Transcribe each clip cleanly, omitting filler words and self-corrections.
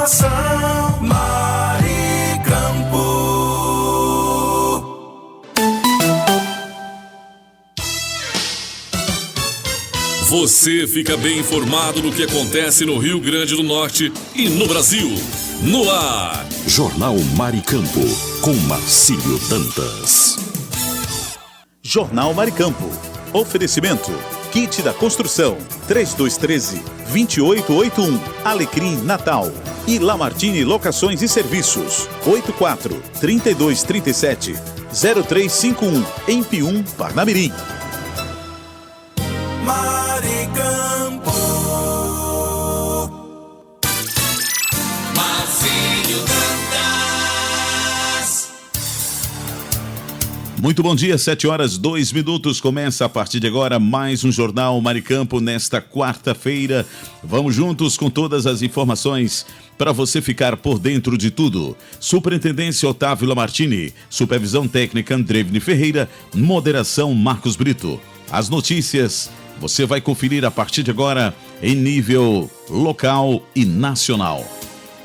informação. Maricampo. Você fica bem informado do que acontece no Rio Grande do Norte e no Brasil. No ar, Jornal Maricampo, com Marcílio Dantas. Jornal Maricampo. Oferecimento. Kit da Construção. 3213-2881. Alecrim Natal. E Lamartine Locações e Serviços. 84-3237-0351. Em Pium, Parnamirim. Maricampo. Marcílio Dantas. Muito bom dia, 7h02. Começa a partir de agora mais um Jornal Maricampo nesta quarta-feira. Vamos juntos com todas as informações para você ficar por dentro de tudo. Superintendência Otávio Lamartine, Supervisão Técnica Andrevne Ferreira, Moderação Marcos Brito. As notícias você vai conferir a partir de agora em nível local e nacional.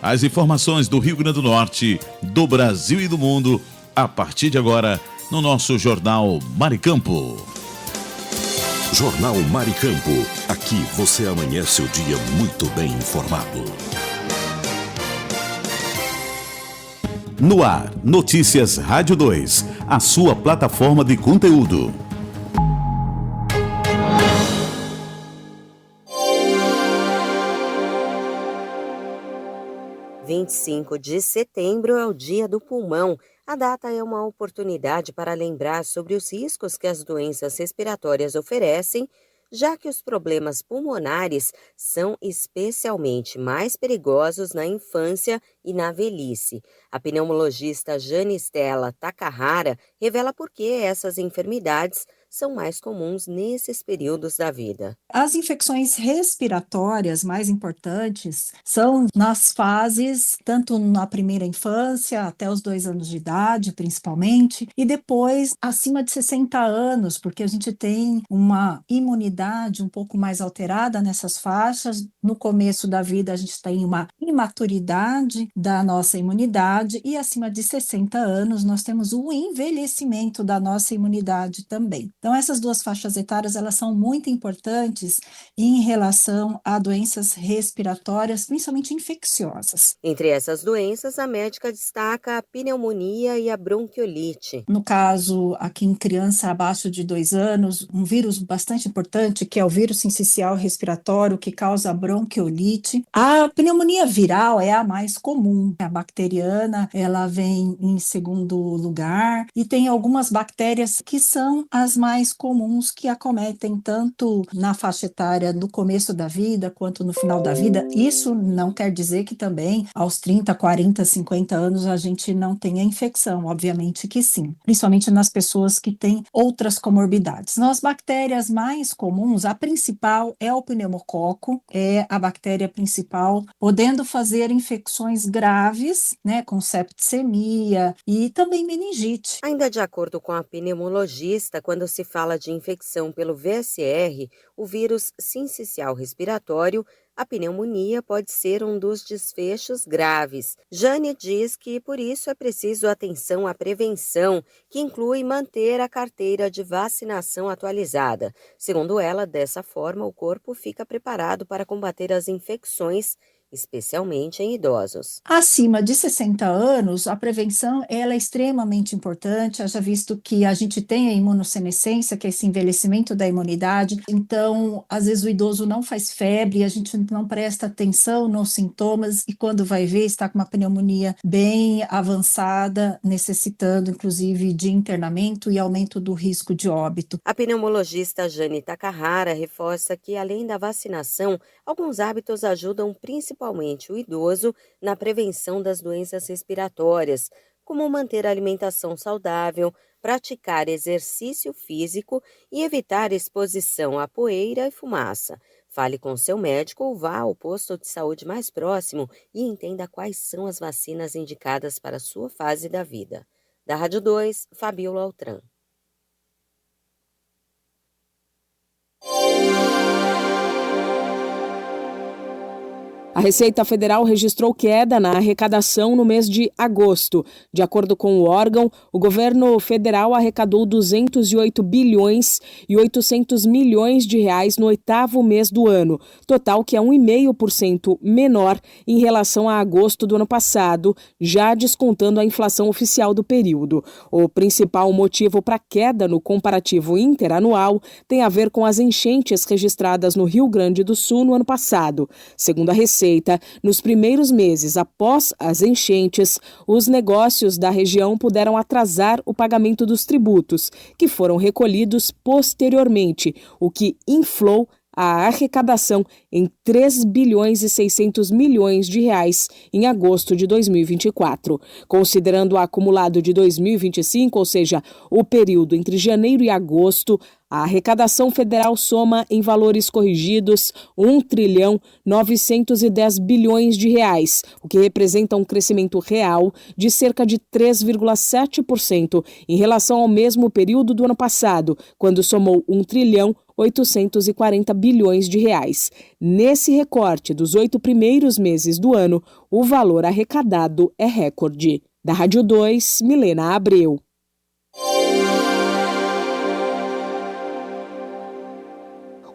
As informações do Rio Grande do Norte, do Brasil e do mundo, a partir de agora no nosso Jornal Maricampo. Jornal Maricampo. Aqui você amanhece o dia muito bem informado. No ar, Notícias Rádio 2, a sua plataforma de conteúdo. 25 de setembro é o Dia do Pulmão. A data é uma oportunidade para lembrar sobre os riscos que as doenças respiratórias oferecem, já que os problemas pulmonares são especialmente mais perigosos na infância e na velhice. A pneumologista Jane Stella Takahara revela por que essas enfermidades são mais comuns nesses períodos da vida. As infecções respiratórias mais importantes são nas fases, tanto na primeira infância, até os 2 anos de idade, principalmente, e depois acima de 60 anos, porque a gente tem uma imunidade um pouco mais alterada nessas faixas. No começo da vida, a gente tem uma imaturidade da nossa imunidade, e acima de 60 anos, nós temos o envelhecimento da nossa imunidade também. Então, essas duas faixas etárias, elas são muito importantes em relação a doenças respiratórias, principalmente infecciosas. Entre essas doenças, a médica destaca a pneumonia e a bronquiolite. No caso, aqui em criança abaixo de 2 anos, um vírus bastante importante, que é o vírus sincicial respiratório, que causa bronquiolite. A pneumonia viral é a mais comum. A bacteriana, ela vem em segundo lugar, e tem algumas bactérias que são as mais comuns, que acometem tanto na faixa etária do começo da vida quanto no final da vida. Isso não quer dizer que também aos 30, 40, 50 anos a gente não tenha infecção, obviamente que sim, principalmente nas pessoas que têm outras comorbidades. Nas bactérias mais comuns, a principal é o pneumococo, é a bactéria principal, podendo fazer infecções graves, né, com septicemia e também meningite. Ainda de acordo com a pneumologista, quando se fala de infecção pelo VSR, o vírus sincicial respiratório, a pneumonia pode ser um dos desfechos graves. Jane diz que por isso é preciso atenção à prevenção, que inclui manter a carteira de vacinação atualizada. Segundo ela, dessa forma o corpo fica preparado para combater as infecções, especialmente em idosos. Acima de 60 anos, a prevenção ela é extremamente importante, haja visto que a gente tem a imunossenescência, que é esse envelhecimento da imunidade. Então, às vezes o idoso não faz febre, a gente não presta atenção nos sintomas, e quando vai ver, está com uma pneumonia bem avançada, necessitando inclusive de internamento e aumento do risco de óbito. A pneumologista Jane Takahara reforça que, além da vacinação, alguns hábitos ajudam principalmente o idoso na prevenção das doenças respiratórias, como manter a alimentação saudável, praticar exercício físico e evitar exposição à poeira e fumaça. Fale com seu médico ou vá ao posto de saúde mais próximo e entenda quais são as vacinas indicadas para a sua fase da vida. Da Rádio 2, Fabiola Altran. A Receita Federal registrou queda na arrecadação no mês de agosto. De acordo com o órgão, o governo federal arrecadou 208 bilhões e 800 milhões de reais no 8º mês do ano, total que é 1,5% menor em relação a agosto do ano passado, já descontando a inflação oficial do período. O principal motivo para a queda no comparativo interanual tem a ver com as enchentes registradas no Rio Grande do Sul no ano passado. Segundo a Receita, nos primeiros meses após as enchentes, os negócios da região puderam atrasar o pagamento dos tributos, que foram recolhidos posteriormente, o que inflou a arrecadação em 3 bilhões e 600 milhões de reais em agosto de 2024. Considerando o acumulado de 2025, ou seja, o período entre janeiro e agosto, a arrecadação federal soma em valores corrigidos 1 trilhão 910 bilhões de reais, o que representa um crescimento real de cerca de 3,7% em relação ao mesmo período do ano passado, quando somou 1 trilhão 840 bilhões de reais. Nesse recorte dos 8 primeiros meses do ano, o valor arrecadado é recorde. Da Rádio 2, Milena Abreu.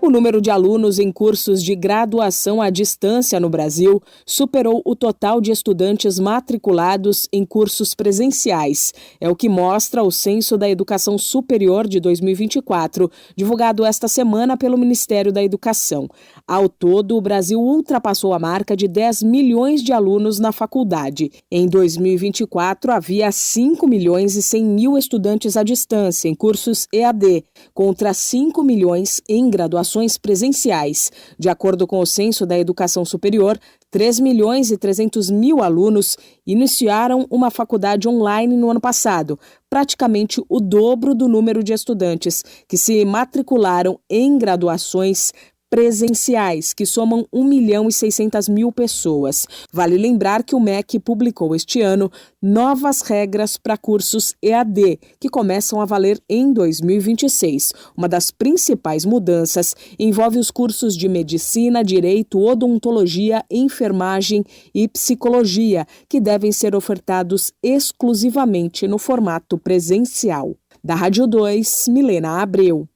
O número de alunos em cursos de graduação à distância no Brasil superou o total de estudantes matriculados em cursos presenciais. É o que mostra o Censo da Educação Superior de 2024, divulgado esta semana pelo Ministério da Educação. Ao todo, o Brasil ultrapassou a marca de 10 milhões de alunos na faculdade. Em 2024, havia 5 milhões e 100 mil estudantes à distância em cursos EAD, contra 5 milhões em graduações presenciais. De acordo com o Censo da Educação Superior, 3 milhões e 300 mil alunos iniciaram uma faculdade online no ano passado, praticamente o dobro do número de estudantes que se matricularam em graduações presenciais, que somam 1 milhão e 600 mil pessoas. Vale lembrar que o MEC publicou este ano novas regras para cursos EAD, que começam a valer em 2026. Uma das principais mudanças envolve os cursos de medicina, direito, odontologia, enfermagem e psicologia, que devem ser ofertados exclusivamente no formato presencial. Da Rádio 2, Milena Abreu.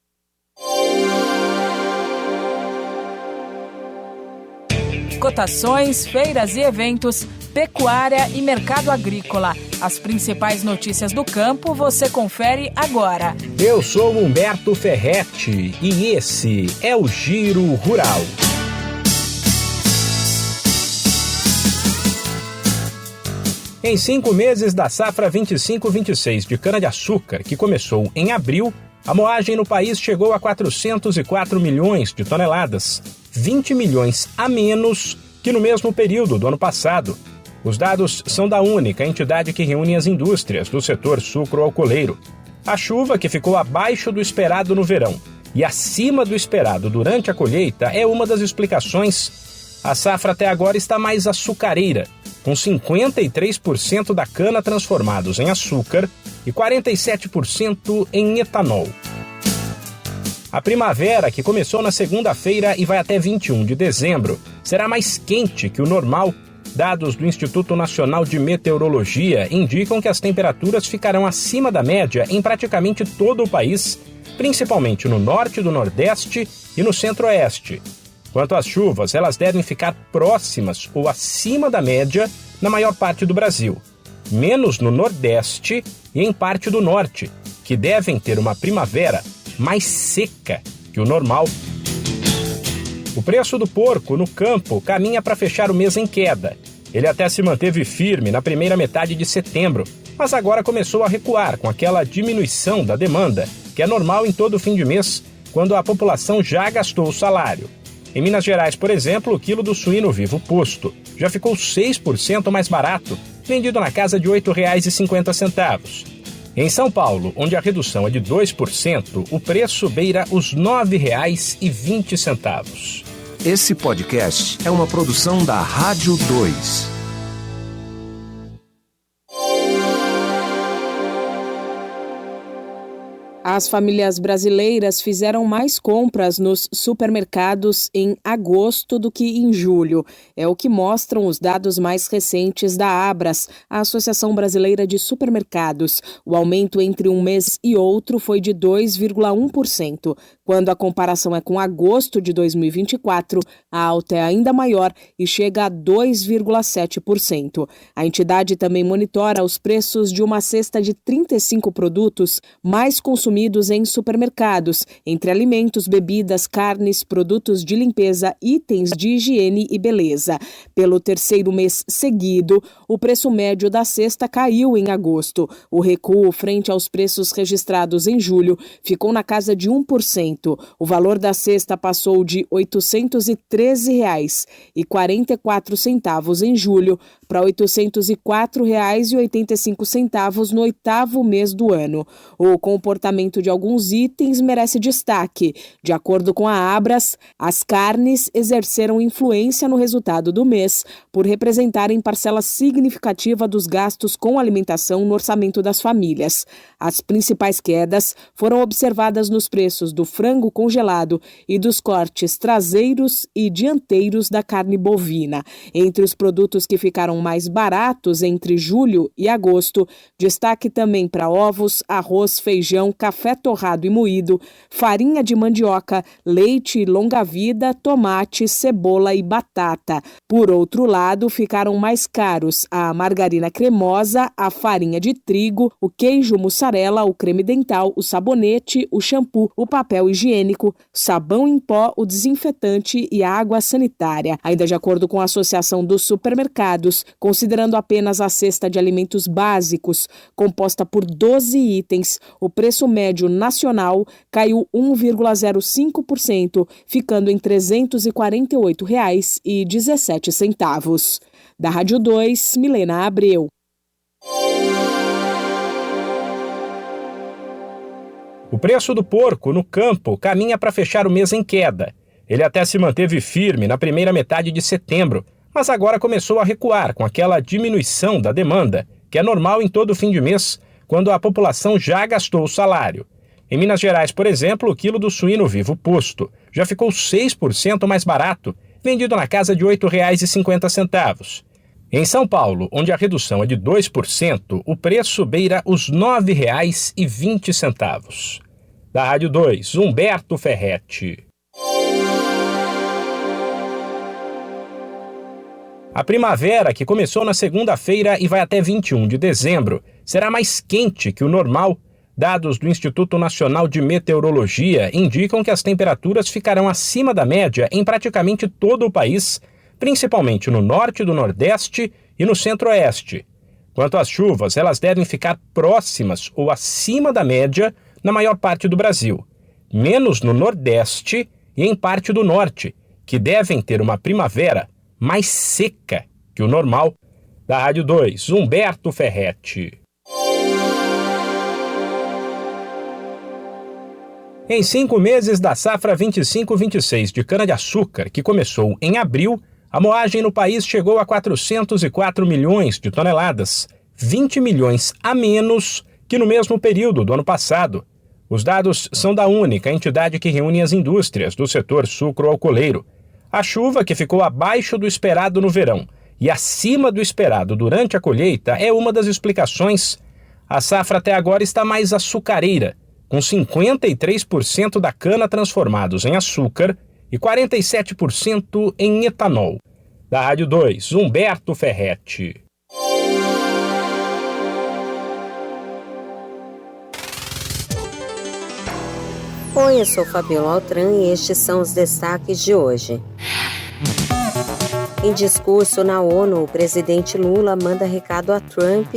Cotações, feiras e eventos, pecuária e mercado agrícola. As principais notícias do campo você confere agora. Eu sou Humberto Ferretti e esse é o Giro Rural. Em 5 meses da safra 25-26 de cana-de-açúcar, que começou em abril, a moagem no país chegou a 404 milhões de toneladas, 20 milhões a menos que no mesmo período do ano passado. Os dados são da única entidade que reúne as indústrias do setor sucro-alcooleiro. A chuva, que ficou abaixo do esperado no verão e acima do esperado durante a colheita, é uma das explicações. A safra até agora está mais açucareira, com 53% da cana transformados em açúcar e 47% em etanol. A primavera, que começou na segunda-feira e vai até 21 de dezembro, será mais quente que o normal. Dados do Instituto Nacional de Meteorologia indicam que as temperaturas ficarão acima da média em praticamente todo o país, principalmente no norte do Nordeste e no Centro-Oeste. Quanto às chuvas, elas devem ficar próximas ou acima da média na maior parte do Brasil, menos no Nordeste e em parte do Norte, que devem ter uma primavera mais seca que o normal. O preço do porco no campo caminha para fechar o mês em queda. Ele até se manteve firme na primeira metade de setembro, mas agora começou a recuar com aquela diminuição da demanda, que é normal em todo fim de mês, quando a população já gastou o salário. Em Minas Gerais, por exemplo, o quilo do suíno vivo posto já ficou 6% mais barato, vendido na casa de R$ 8,50. Em São Paulo, onde a redução é de 2%, o preço beira os R$ 9,20. Esse podcast é uma produção da Rádio 2. A As famílias brasileiras fizeram mais compras nos supermercados em agosto do que em julho. É o que mostram os dados mais recentes da Abras, a Associação Brasileira de Supermercados. O aumento entre um mês e outro foi de 2,1%. Quando a comparação é com agosto de 2024, a alta é ainda maior e chega a 2,7%. A entidade também monitora os preços de uma cesta de 35 produtos mais consumidos em supermercados, entre alimentos, bebidas, carnes, produtos de limpeza, itens de higiene e beleza. Pelo terceiro mês seguido, o preço médio da cesta caiu em agosto. O recuo frente aos preços registrados em julho ficou na casa de 1%. O valor da cesta passou de R$ 813,44 em julho para R$ 804,85 no oitavo mês do ano. O comportamento de alguns itens merece destaque. De acordo com a Abras, as carnes exerceram influência no resultado do mês por representarem parcela significativa dos gastos com alimentação no orçamento das famílias. As principais quedas foram observadas nos preços do frango congelado e dos cortes traseiros e dianteiros da carne bovina. Entre os produtos que ficaram mais baratos entre julho e agosto, destaque também para ovos, arroz, feijão, café torrado e moído, farinha de mandioca, leite longa-vida, tomate, cebola e batata. Por outro lado, ficaram mais caros a margarina cremosa, a farinha de trigo, o queijo mussarela, o creme dental, o sabonete, o shampoo, o papel higiênico, sabão em pó, o desinfetante e a água sanitária. Ainda de acordo com a Associação dos Supermercados, considerando apenas a cesta de alimentos básicos, composta por 12 itens, o preço médio nacional caiu 1,05%, ficando em R$ 348,17. Da Rádio 2, Milena Abreu. O preço do porco no campo caminha para fechar o mês em queda. Ele até se manteve firme na primeira metade de setembro, mas agora começou a recuar com aquela diminuição da demanda, que é normal em todo fim de mês, quando a população já gastou o salário. Em Minas Gerais, por exemplo, o quilo do suíno vivo posto já ficou 6% mais barato, vendido na casa de R$ 8,50. Em São Paulo, onde a redução é de 2%, o preço beira os R$ 9,20. Da Rádio 2, Humberto Ferretti. A primavera, que começou na segunda-feira e vai até 21 de dezembro, será mais quente que o normal. Dados do Instituto Nacional de Meteorologia indicam que as temperaturas ficarão acima da média em praticamente todo o país, principalmente no norte do Nordeste e no Centro-Oeste. Quanto às chuvas, elas devem ficar próximas ou acima da média na maior parte do Brasil, menos no Nordeste e em parte do Norte, que devem ter uma primavera mais seca que o normal. Da Rádio 2, Humberto Ferretti. Em 5 meses da safra 25-26 de cana-de-açúcar, que começou em abril, a moagem no país chegou a 404 milhões de toneladas, 20 milhões a menos que no mesmo período do ano passado. Os dados são da única entidade que reúne as indústrias do setor sucro-alcooleiro. A chuva, que ficou abaixo do esperado no verão e acima do esperado durante a colheita, é uma das explicações. A safra até agora está mais açucareira, com 53% da cana transformados em açúcar e 47% em etanol. Da Rádio 2, Humberto Ferretti. Oi, eu sou Fabiola Altran e estes são os destaques de hoje. Em discurso na ONU, o presidente Lula manda recado a Trump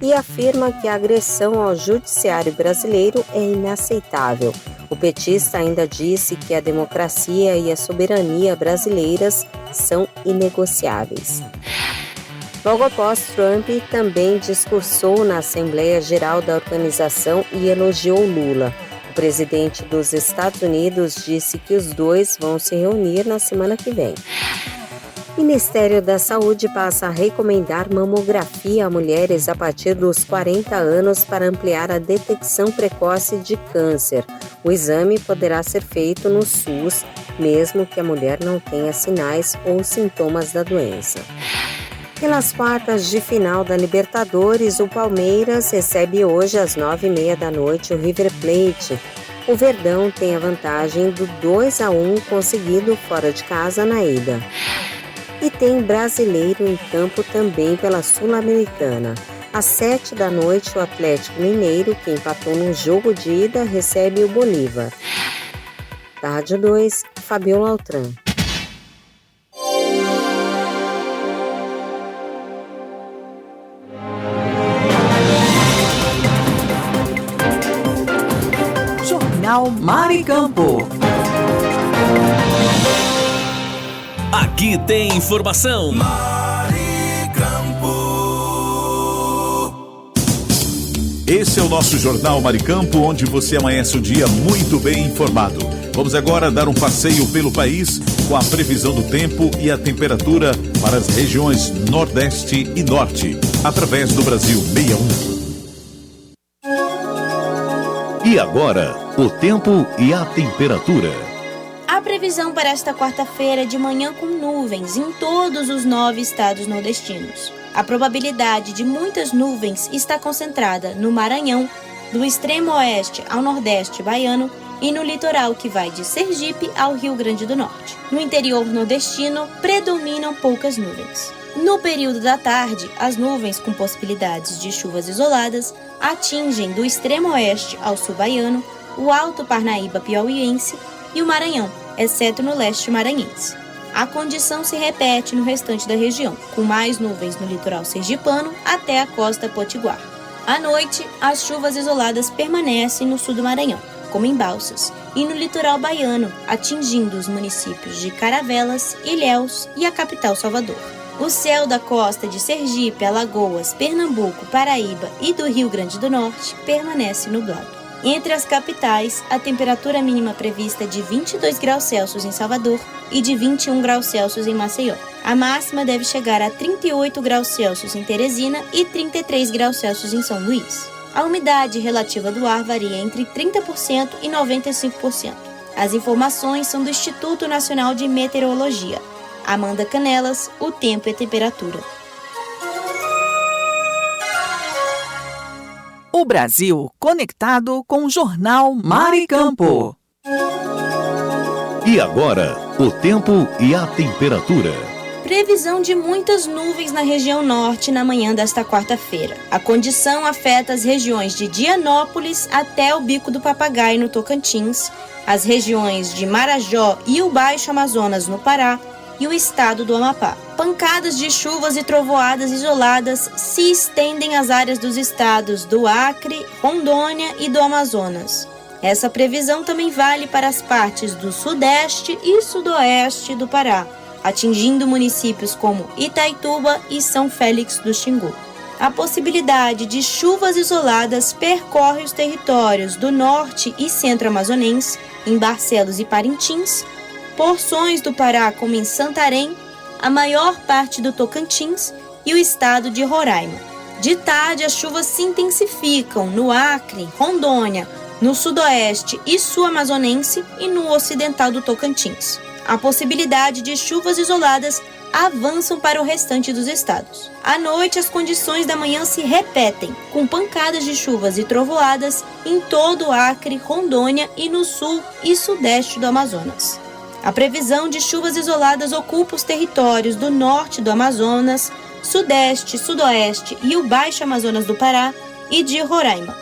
e afirma que a agressão ao judiciário brasileiro é inaceitável. O petista ainda disse que a democracia e a soberania brasileiras são inegociáveis. Logo após, Trump também discursou na Assembleia Geral da organização e elogiou Lula. O presidente dos Estados Unidos disse que os dois vão se reunir na semana que vem. O Ministério da Saúde passa a recomendar mamografia a mulheres a partir dos 40 anos para ampliar a detecção precoce de câncer. O exame poderá ser feito no SUS, mesmo que a mulher não tenha sinais ou sintomas da doença. Pelas quartas de final da Libertadores, o Palmeiras recebe hoje às 9h30 o River Plate. O Verdão tem a vantagem do 2-1 conseguido fora de casa na ida. E tem brasileiro em campo também pela Sul-Americana. Às 7h, o Atlético Mineiro, que empatou no jogo de ida, recebe o Bolívar. Da Rádio 2, Fabiola Altran. Jornal Maricampo. Aqui tem informação. Esse é o nosso Jornal Maricampo, onde você amanhece o dia muito bem informado. Vamos agora dar um passeio pelo país com a previsão do tempo e a temperatura para as regiões Nordeste e Norte, através do Brasil 61. E agora, o tempo e a temperatura. A previsão para esta quarta-feira é de manhã com nuvens em todos os 9 estados nordestinos. A probabilidade de muitas nuvens está concentrada no Maranhão, do extremo oeste ao nordeste baiano e no litoral que vai de Sergipe ao Rio Grande do Norte. No interior nordestino, predominam poucas nuvens. No período da tarde, as nuvens com possibilidades de chuvas isoladas atingem do extremo oeste ao sul baiano, o Alto Parnaíba piauiense e o Maranhão, exceto no leste maranhense. A condição se repete no restante da região, com mais nuvens no litoral sergipano até a costa potiguar. À noite, as chuvas isoladas permanecem no sul do Maranhão, como em Balsas, e no litoral baiano, atingindo os municípios de Caravelas, Ilhéus e a capital Salvador. O céu da costa de Sergipe, Alagoas, Pernambuco, Paraíba e do Rio Grande do Norte permanece nublado. Entre as capitais, a temperatura mínima prevista é de 22 graus Celsius em Salvador e de 21 graus Celsius em Maceió. A máxima deve chegar a 38 graus Celsius em Teresina e 33 graus Celsius em São Luís. A umidade relativa do ar varia entre 30% e 95%. As informações são do Instituto Nacional de Meteorologia. Amanda Canelas, o tempo e a temperatura. O Brasil conectado com o Jornal Maricampo. E agora, o tempo e a temperatura. Previsão de muitas nuvens na região norte na manhã desta quarta-feira. A condição afeta as regiões de Dianópolis até o Bico do Papagaio no Tocantins, as regiões de Marajó e o Baixo Amazonas no Pará, e o estado do Amapá. Pancadas de chuvas e trovoadas isoladas se estendem às áreas dos estados do Acre, Rondônia e do Amazonas. Essa previsão também vale para as partes do sudeste e sudoeste do Pará, atingindo municípios como Itaituba e São Félix do Xingu. A possibilidade de chuvas isoladas percorre os territórios do norte e centro-amazonense, em Barcelos e Parintins, porções do Pará, como em Santarém, a maior parte do Tocantins e o estado de Roraima. De tarde, as chuvas se intensificam no Acre, Rondônia, no sudoeste e sul amazonense e no ocidental do Tocantins. A possibilidade de chuvas isoladas avançam para o restante dos estados. À noite, as condições da manhã se repetem, com pancadas de chuvas e trovoadas em todo o Acre, Rondônia e no sul e sudeste do Amazonas. A previsão de chuvas isoladas ocupa os territórios do norte do Amazonas, sudeste, sudoeste e o Baixo Amazonas do Pará e de Roraima.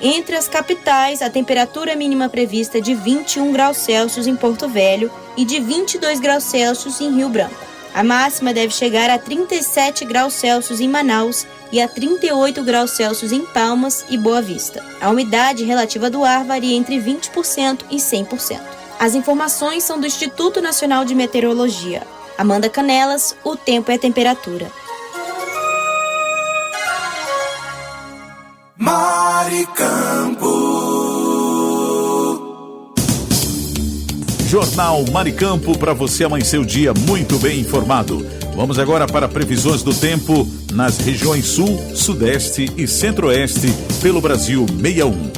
Entre as capitais, a temperatura mínima prevista é de 21 graus Celsius em Porto Velho e de 22 graus Celsius em Rio Branco. A máxima deve chegar a 37 graus Celsius em Manaus e a 38 graus Celsius em Palmas e Boa Vista. A umidade relativa do ar varia entre 20% e 100%. As informações são do Instituto Nacional de Meteorologia. Amanda Canelas, o tempo e a temperatura. Maricampo. Jornal Maricampo, para você amanhecer o dia muito bem informado. Vamos agora para previsões do tempo nas regiões Sul, Sudeste e Centro-Oeste pelo Brasil 61.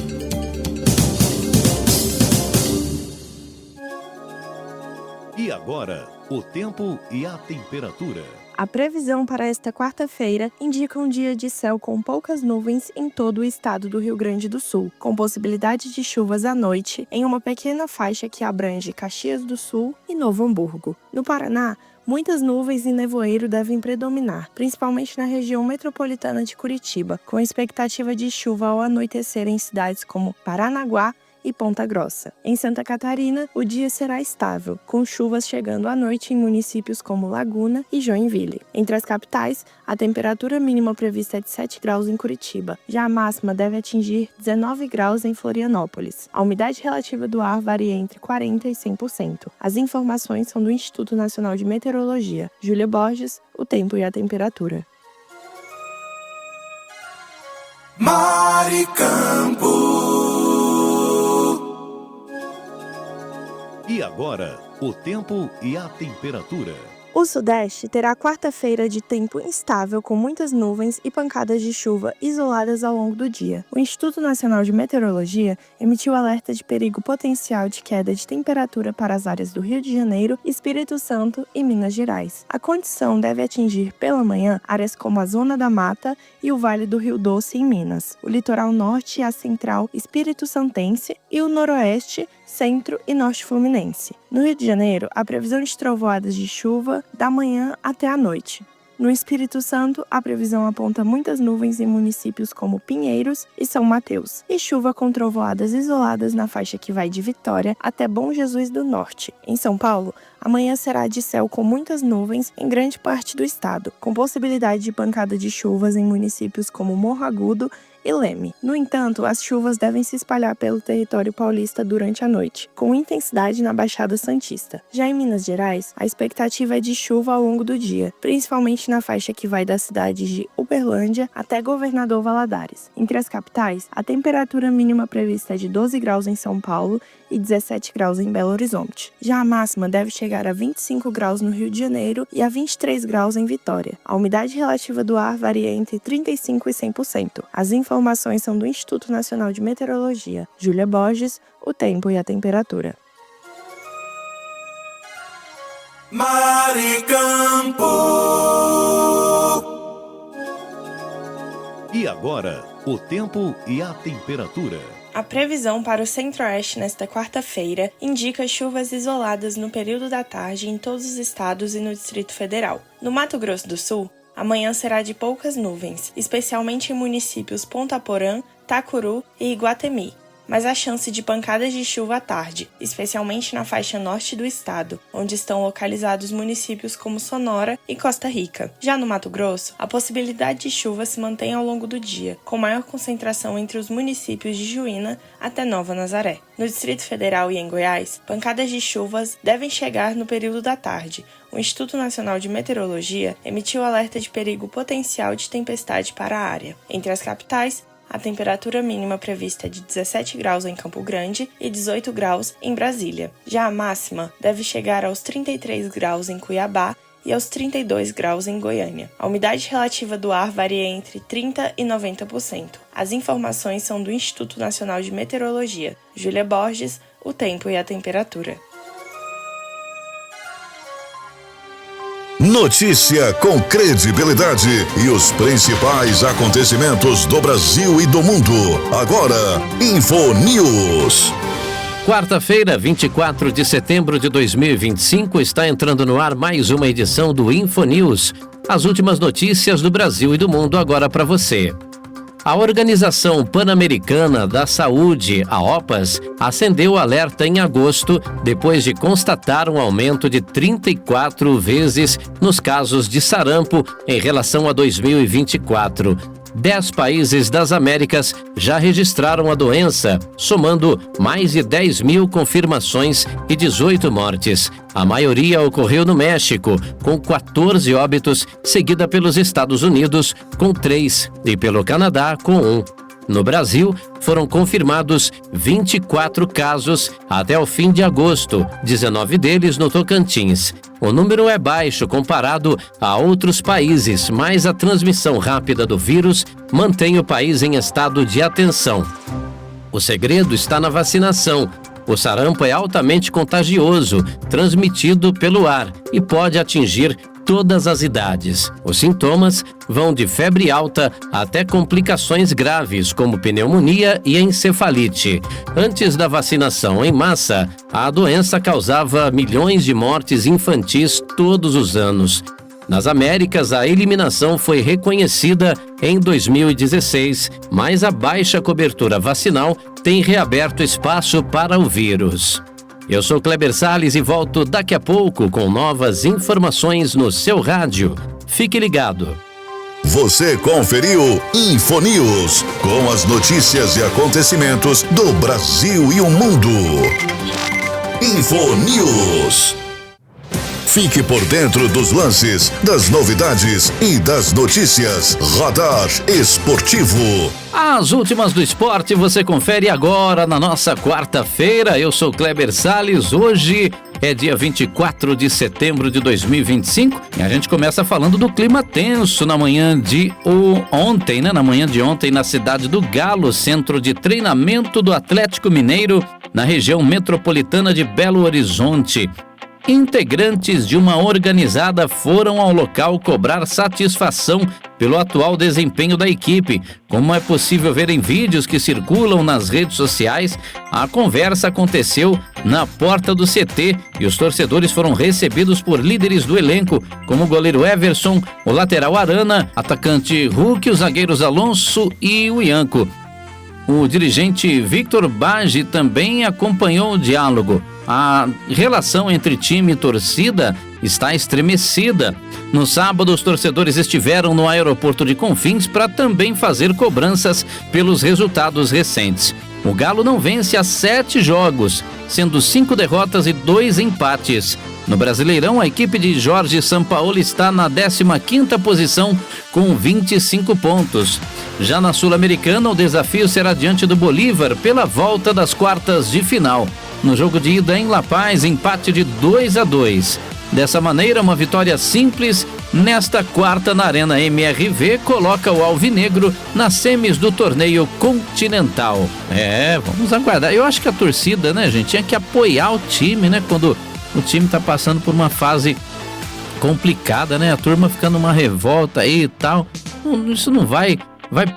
E agora, o tempo e a temperatura. A previsão para esta quarta-feira indica um dia de céu com poucas nuvens em todo o estado do Rio Grande do Sul, com possibilidade de chuvas à noite em uma pequena faixa que abrange Caxias do Sul e Novo Hamburgo. No Paraná, muitas nuvens e nevoeiro devem predominar, principalmente na região metropolitana de Curitiba, com expectativa de chuva ao anoitecer em cidades como Paranaguá e Ponta Grossa. Em Santa Catarina, o dia será estável, com chuvas chegando à noite em municípios como Laguna e Joinville. Entre as capitais, a temperatura mínima prevista é de 7 graus em Curitiba. Já a máxima deve atingir 19 graus em Florianópolis. A umidade relativa do ar varia entre 40% e 100%. As informações são do Instituto Nacional de Meteorologia. Júlia Borges, o tempo e a temperatura. Maricampo. E agora, o tempo e a temperatura. O Sudeste terá quarta-feira de tempo instável com muitas nuvens e pancadas de chuva isoladas ao longo do dia. O Instituto Nacional de Meteorologia emitiu alerta de perigo potencial de queda de temperatura para as áreas do Rio de Janeiro, Espírito Santo e Minas Gerais. A condição deve atingir pela manhã áreas como a Zona da Mata e o Vale do Rio Doce em Minas, o litoral norte e a central Espírito Santense e o noroeste, centro e norte fluminense. No Rio de Janeiro, a previsão de trovoadas de chuva da manhã até a noite. No Espírito Santo, a previsão aponta muitas nuvens em municípios como Pinheiros e São Mateus, e chuva com trovoadas isoladas na faixa que vai de Vitória até Bom Jesus do Norte. Em São Paulo, amanhã será de céu com muitas nuvens em grande parte do estado, com possibilidade de pancada de chuvas em municípios como Morro Agudo e Leme. No entanto, as chuvas devem se espalhar pelo território paulista durante a noite, com intensidade na Baixada Santista. Já em Minas Gerais, a expectativa é de chuva ao longo do dia, principalmente na faixa que vai da cidade de Uberlândia até Governador Valadares. Entre as capitais, a temperatura mínima prevista é de 12 graus em São Paulo e 17 graus em Belo Horizonte. Já a máxima deve chegar a 25 graus no Rio de Janeiro e a 23 graus em Vitória. A umidade relativa do ar varia entre 35% e 100%. As informações são do Instituto Nacional de Meteorologia. Júlia Borges, o tempo e a temperatura. Maricampo. E agora, o tempo e a temperatura. A previsão para o Centro-Oeste nesta quarta-feira indica chuvas isoladas no período da tarde em todos os estados e no Distrito Federal. No Mato Grosso do Sul, amanhã será de poucas nuvens, especialmente em municípios Ponta Porã, Tacuru e Iguatemi, mas há chance de pancadas de chuva à tarde, especialmente na faixa norte do estado, onde estão localizados municípios como Sonora e Costa Rica. Já no Mato Grosso, a possibilidade de chuva se mantém ao longo do dia, com maior concentração entre os municípios de Juína até Nova Nazaré. No Distrito Federal e em Goiás, pancadas de chuvas devem chegar no período da tarde. O Instituto Nacional de Meteorologia emitiu alerta de perigo potencial de tempestade para a área. Entre as capitais, a temperatura mínima prevista é de 17 graus em Campo Grande e 18 graus em Brasília. Já a máxima deve chegar aos 33 graus em Cuiabá e aos 32 graus em Goiânia. A umidade relativa do ar varia entre 30% e 90%. As informações são do Instituto Nacional de Meteorologia. Júlia Borges, o tempo e a temperatura. Notícia com credibilidade e os principais acontecimentos do Brasil e do mundo. Agora, InfoNews. Quarta-feira, 24 de setembro de 2025, está entrando no ar mais uma edição do InfoNews. As últimas notícias do Brasil e do mundo agora para você. A Organização Pan-Americana da Saúde, a OPAS, acendeu o alerta em agosto depois de constatar um aumento de 34 vezes nos casos de sarampo em relação a 2024. 10 países das Américas já registraram a doença, somando mais de 10 mil confirmações e 18 mortes. A maioria ocorreu no México, com 14 óbitos, seguida pelos Estados Unidos, com 3, e pelo Canadá, com 1. No Brasil, foram confirmados 24 casos até o fim de agosto, 19 deles no Tocantins. O número é baixo comparado a outros países, mas a transmissão rápida do vírus mantém o país em estado de atenção. O segredo está na vacinação. O sarampo é altamente contagioso, transmitido pelo ar e pode atingir todas as idades. Os sintomas vão de febre alta até complicações graves, como pneumonia e encefalite. Antes da vacinação em massa, a doença causava milhões de mortes infantis todos os anos. Nas Américas, a eliminação foi reconhecida em 2016, mas a baixa cobertura vacinal tem reaberto espaço para o vírus. Eu sou Kleber Salles e volto daqui a pouco com novas informações no seu rádio. Fique ligado. Você conferiu InfoNews, com as notícias e acontecimentos do Brasil e o mundo. InfoNews. Fique por dentro dos lances, das novidades e das notícias. Radar Esportivo. As últimas do esporte você confere agora na nossa quarta-feira. Eu sou Kleber Salles. Hoje é dia 24 de setembro de 2025 e a gente começa falando do clima tenso na manhã de ontem, Na manhã de ontem, na cidade do Galo, centro de treinamento do Atlético Mineiro, na região metropolitana de Belo Horizonte. Integrantes de uma organizada foram ao local cobrar satisfação pelo atual desempenho da equipe. Como é possível ver em vídeos que circulam nas redes sociais, a conversa aconteceu na porta do CT e os torcedores foram recebidos por líderes do elenco, como o goleiro Everson, o lateral Arana, atacante Hulk, os zagueiros Alonso e o Ianco. O dirigente Victor Bage também acompanhou o diálogo. A relação entre time e torcida está estremecida. No sábado, os torcedores estiveram no aeroporto de Confins para também fazer cobranças pelos resultados recentes. O Galo não vence há 7 jogos, sendo 5 derrotas e 2 empates. No Brasileirão, a equipe de Jorge Sampaoli está na 15ª posição com 25 pontos. Já na Sul-Americana, o desafio será diante do Bolívar pela volta das quartas de final. No jogo de ida em La Paz, empate de 2-2. Dessa maneira, uma vitória simples nesta quarta na Arena MRV coloca o Alvinegro nas semis do torneio continental. Vamos aguardar. Eu acho que a torcida, gente, tinha que apoiar o time, quando o time tá passando por uma fase complicada, a turma ficando uma revolta aí e tal. Isso não vai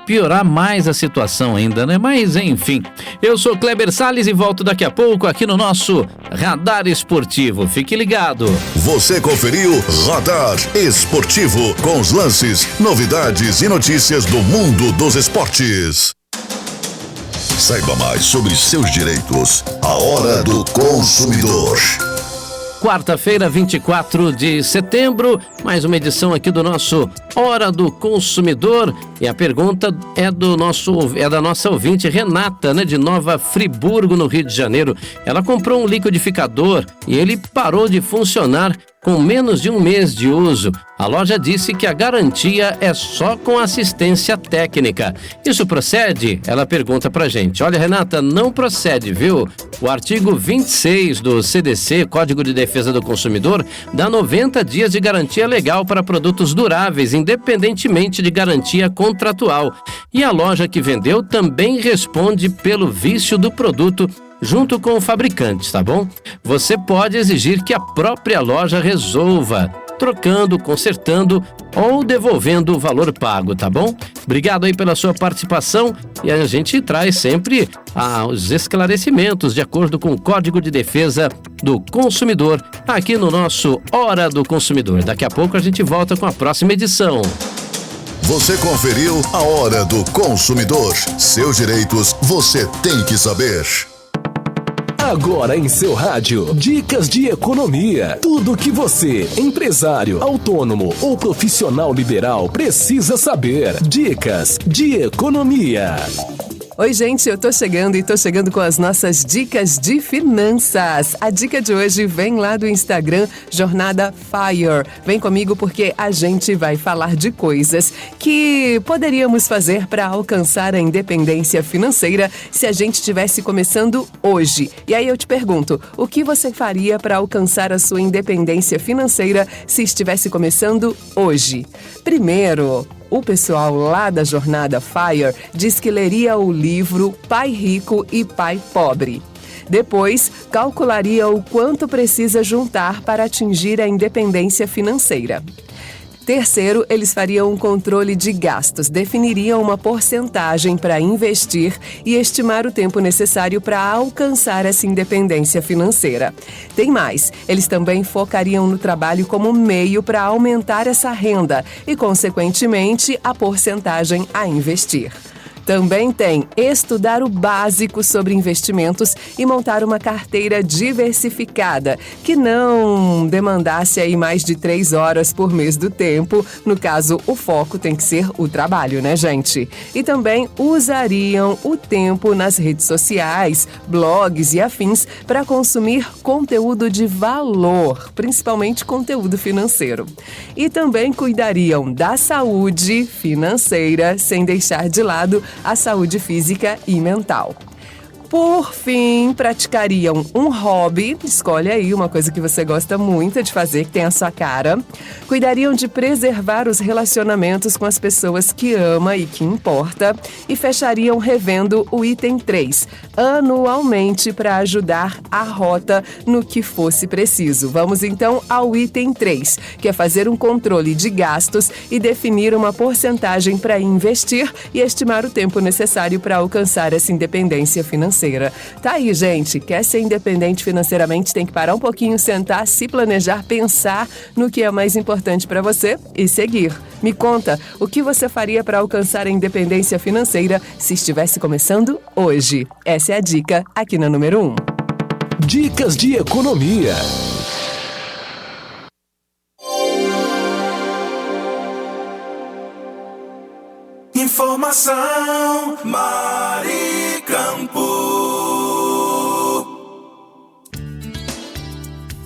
piorar mais a situação ainda, Mas enfim, eu sou Kleber Salles e volto daqui a pouco aqui no nosso Radar Esportivo. Fique ligado. Você conferiu Radar Esportivo, com os lances, novidades e notícias do mundo dos esportes. Saiba mais sobre seus direitos. A Hora do Consumidor. Quarta-feira, 24 de setembro, mais uma edição aqui do nosso Hora do Consumidor. E a pergunta é da nossa ouvinte Renata, de Nova Friburgo, no Rio de Janeiro. Ela comprou um liquidificador e ele parou de funcionar com menos de um mês de uso. A loja disse que a garantia é só com assistência técnica. Isso procede? Ela pergunta pra gente. Olha, Renata, não procede, viu? O artigo 26 do CDC, Código de Defesa do Consumidor, dá 90 dias de garantia legal para produtos duráveis, independentemente de garantia contratual. E a loja que vendeu também responde pelo vício do produto junto com o fabricante, tá bom? Você pode exigir que a própria loja resolva, trocando, consertando ou devolvendo o valor pago, tá bom? Obrigado aí pela sua participação e a gente traz sempre os esclarecimentos de acordo com o Código de Defesa do Consumidor aqui no nosso Hora do Consumidor. Daqui a pouco a gente volta com a próxima edição. Você conferiu a Hora do Consumidor. Seus direitos você tem que saber. Agora em seu rádio, dicas de economia. Tudo que você, empresário, autônomo ou profissional liberal, precisa saber. Dicas de economia. Oi, gente, eu tô chegando com as nossas dicas de finanças. A dica de hoje vem lá do Instagram Jornada Fire. Vem comigo porque a gente vai falar de coisas que poderíamos fazer para alcançar a independência financeira se a gente estivesse começando hoje. E aí eu te pergunto, o que você faria para alcançar a sua independência financeira se estivesse começando hoje? Primeiro, o pessoal lá da Jornada Fire diz que leria o livro Pai Rico e Pai Pobre. Depois, calcularia o quanto precisa juntar para atingir a independência financeira. Terceiro, eles fariam um controle de gastos, definiriam uma porcentagem para investir e estimar o tempo necessário para alcançar essa independência financeira. Tem mais, eles também focariam no trabalho como meio para aumentar essa renda e, consequentemente, a porcentagem a investir. Também tem estudar o básico sobre investimentos e montar uma carteira diversificada, que não demandasse aí mais de 3 horas por mês do tempo. No caso, o foco tem que ser o trabalho, né, gente? E também usariam o tempo nas redes sociais, blogs e afins para consumir conteúdo de valor, principalmente conteúdo financeiro. E também cuidariam da saúde financeira, sem deixar de lado a saúde física e mental. Por fim, praticariam um hobby, escolhe aí uma coisa que você gosta muito de fazer, que tem a sua cara. Cuidariam de preservar os relacionamentos com as pessoas que ama e que importa. E fechariam revendo o item 3, anualmente, para ajudar a rota no que fosse preciso. Vamos então ao item 3, que é fazer um controle de gastos e definir uma porcentagem para investir e estimar o tempo necessário para alcançar essa independência financeira. Tá aí, gente. Quer ser independente financeiramente, tem que parar um pouquinho, sentar, se planejar, pensar no que é mais importante para você e seguir. Me conta, o que você faria para alcançar a independência financeira se estivesse começando hoje? Essa é a dica aqui na número 1. Dicas de economia. Informação Maricampo.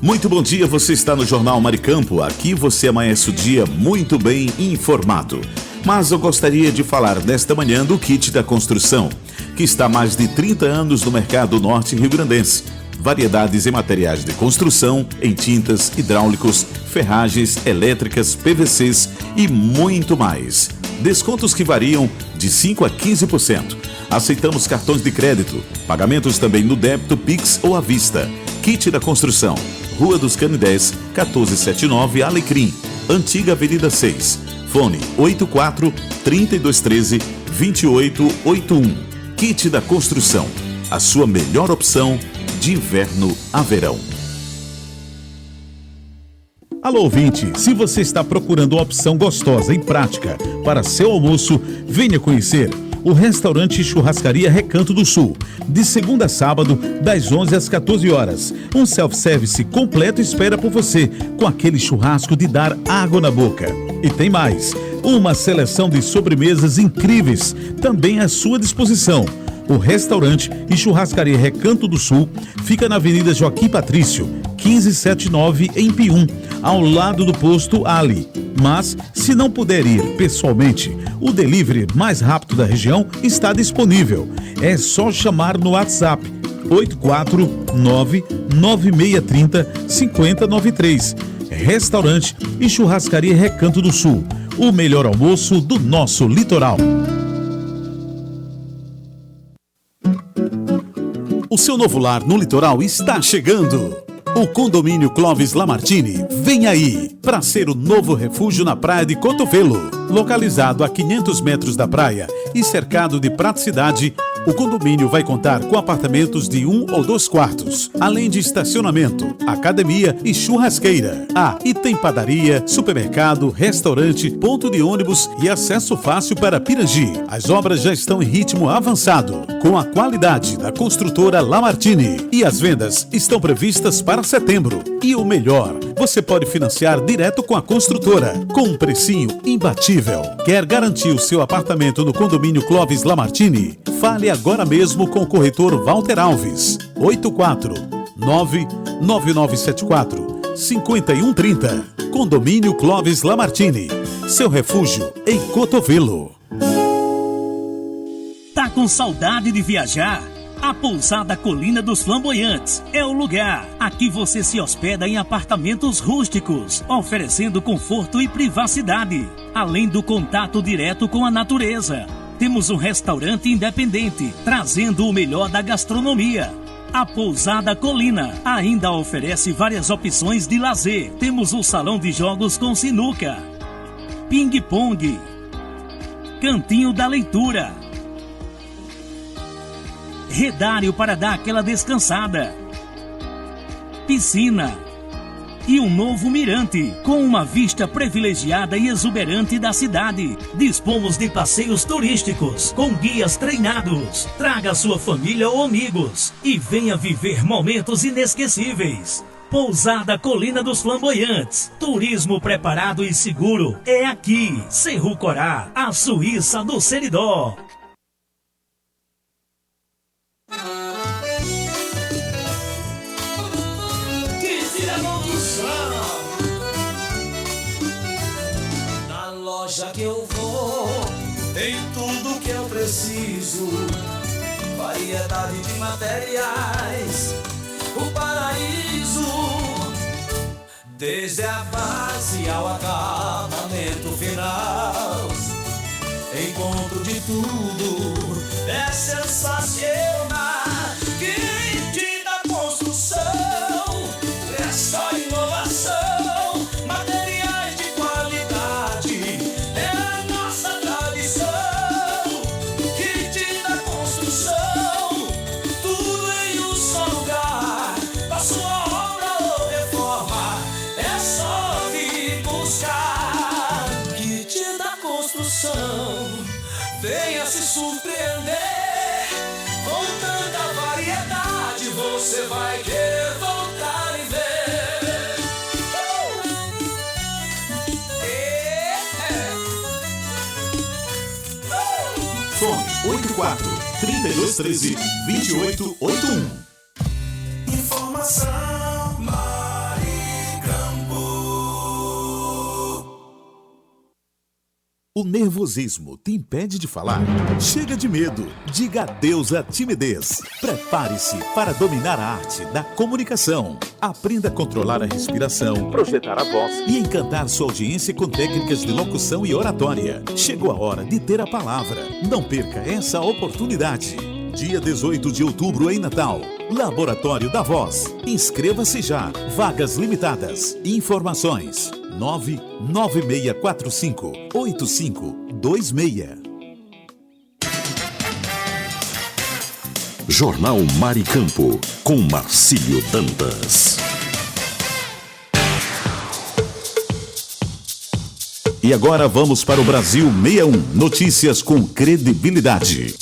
Muito bom dia, você está no Jornal Maricampo. Aqui você amanhece o dia muito bem informado. Mas eu gostaria de falar nesta manhã do kit da construção, que está há mais de 30 anos no mercado norte rio-grandense. Variedades em materiais de construção, em tintas, hidráulicos, ferragens, elétricas, PVCs e muito mais. Descontos que variam de 5% a 15%. Aceitamos cartões de crédito, pagamentos também no débito, Pix ou à vista. Kit da Construção, Rua dos Canidés, 1479, Alecrim, Antiga Avenida 6. Fone 84-3213-2881. Kit da Construção, a sua melhor opção de inverno a verão. Alô, ouvinte, se você está procurando uma opção gostosa e prática para seu almoço, venha conhecer o restaurante Churrascaria Recanto do Sul, de segunda a sábado, das 11 às 14 horas. Um self-service completo espera por você, com aquele churrasco de dar água na boca. E tem mais, uma seleção de sobremesas incríveis também à sua disposição. O restaurante e Churrascaria Recanto do Sul fica na Avenida Joaquim Patrício, 1579, em Pium, ao lado do posto Ali. Mas, se não puder ir pessoalmente, o delivery mais rápido da região está disponível. É só chamar no WhatsApp 849-9630-5093. Restaurante e Churrascaria Recanto do Sul, o melhor almoço do nosso litoral. O seu novo lar no litoral está chegando. O condomínio Clóvis Lamartine vem aí para ser o novo refúgio na praia de Cotovelo. Localizado a 500 metros da praia e cercado de praticidade, o condomínio vai contar com apartamentos de 1 ou 2 quartos, além de estacionamento, academia e churrasqueira. Ah, e tem padaria, supermercado, restaurante, ponto de ônibus e acesso fácil para Pirangi. As obras já estão em ritmo avançado, com a qualidade da construtora Lamartine. E as vendas estão previstas para setembro. E o melhor, você pode financiar direto com a construtora, com um precinho imbatível. Quer garantir o seu apartamento no condomínio Clóvis Lamartine? Fale agora mesmo com o corretor Walter Alves. 849-9974-5130. Condomínio Clóvis Lamartine. Seu refúgio em Cotovelo. Tá com saudade de viajar? A Pousada Colina dos Flamboyantes é o lugar. Aqui você se hospeda em apartamentos rústicos, oferecendo conforto e privacidade, além do contato direto com a natureza. Temos um restaurante independente, trazendo o melhor da gastronomia. A Pousada Colina ainda oferece várias opções de lazer. Temos um salão de jogos com sinuca, ping-pong, cantinho da leitura, redário para dar aquela descansada, piscina e um novo mirante com uma vista privilegiada e exuberante da cidade. Dispomos de passeios turísticos com guias treinados. Traga sua família ou amigos e venha viver momentos inesquecíveis. Pousada Colina dos Flamboyantes. Turismo preparado e seguro é aqui. Cerro Corá, a Suíça do Seridó. Já que eu vou, tem tudo que eu preciso, variedade de materiais, o paraíso, desde a base ao acabamento final, encontro de tudo, é sensacional, que da construção, é só inovação. Venha se surpreender com tanta variedade, você vai querer voltar e ver. Fone 84-3213-2881. Informação O nervosismo te impede de falar? Chega de medo. Diga adeus à timidez. Prepare-se para dominar a arte da comunicação. Aprenda a controlar a respiração, projetar a voz e encantar sua audiência com técnicas de locução e oratória. Chegou a hora de ter a palavra. Não perca essa oportunidade. Dia 18 de outubro em Natal. Laboratório da Voz. Inscreva-se já. Vagas limitadas. Informações 99645-8526. Jornal Maricampo, com Marcílio Dantas. E agora vamos para o Brasil 61. Notícias com credibilidade.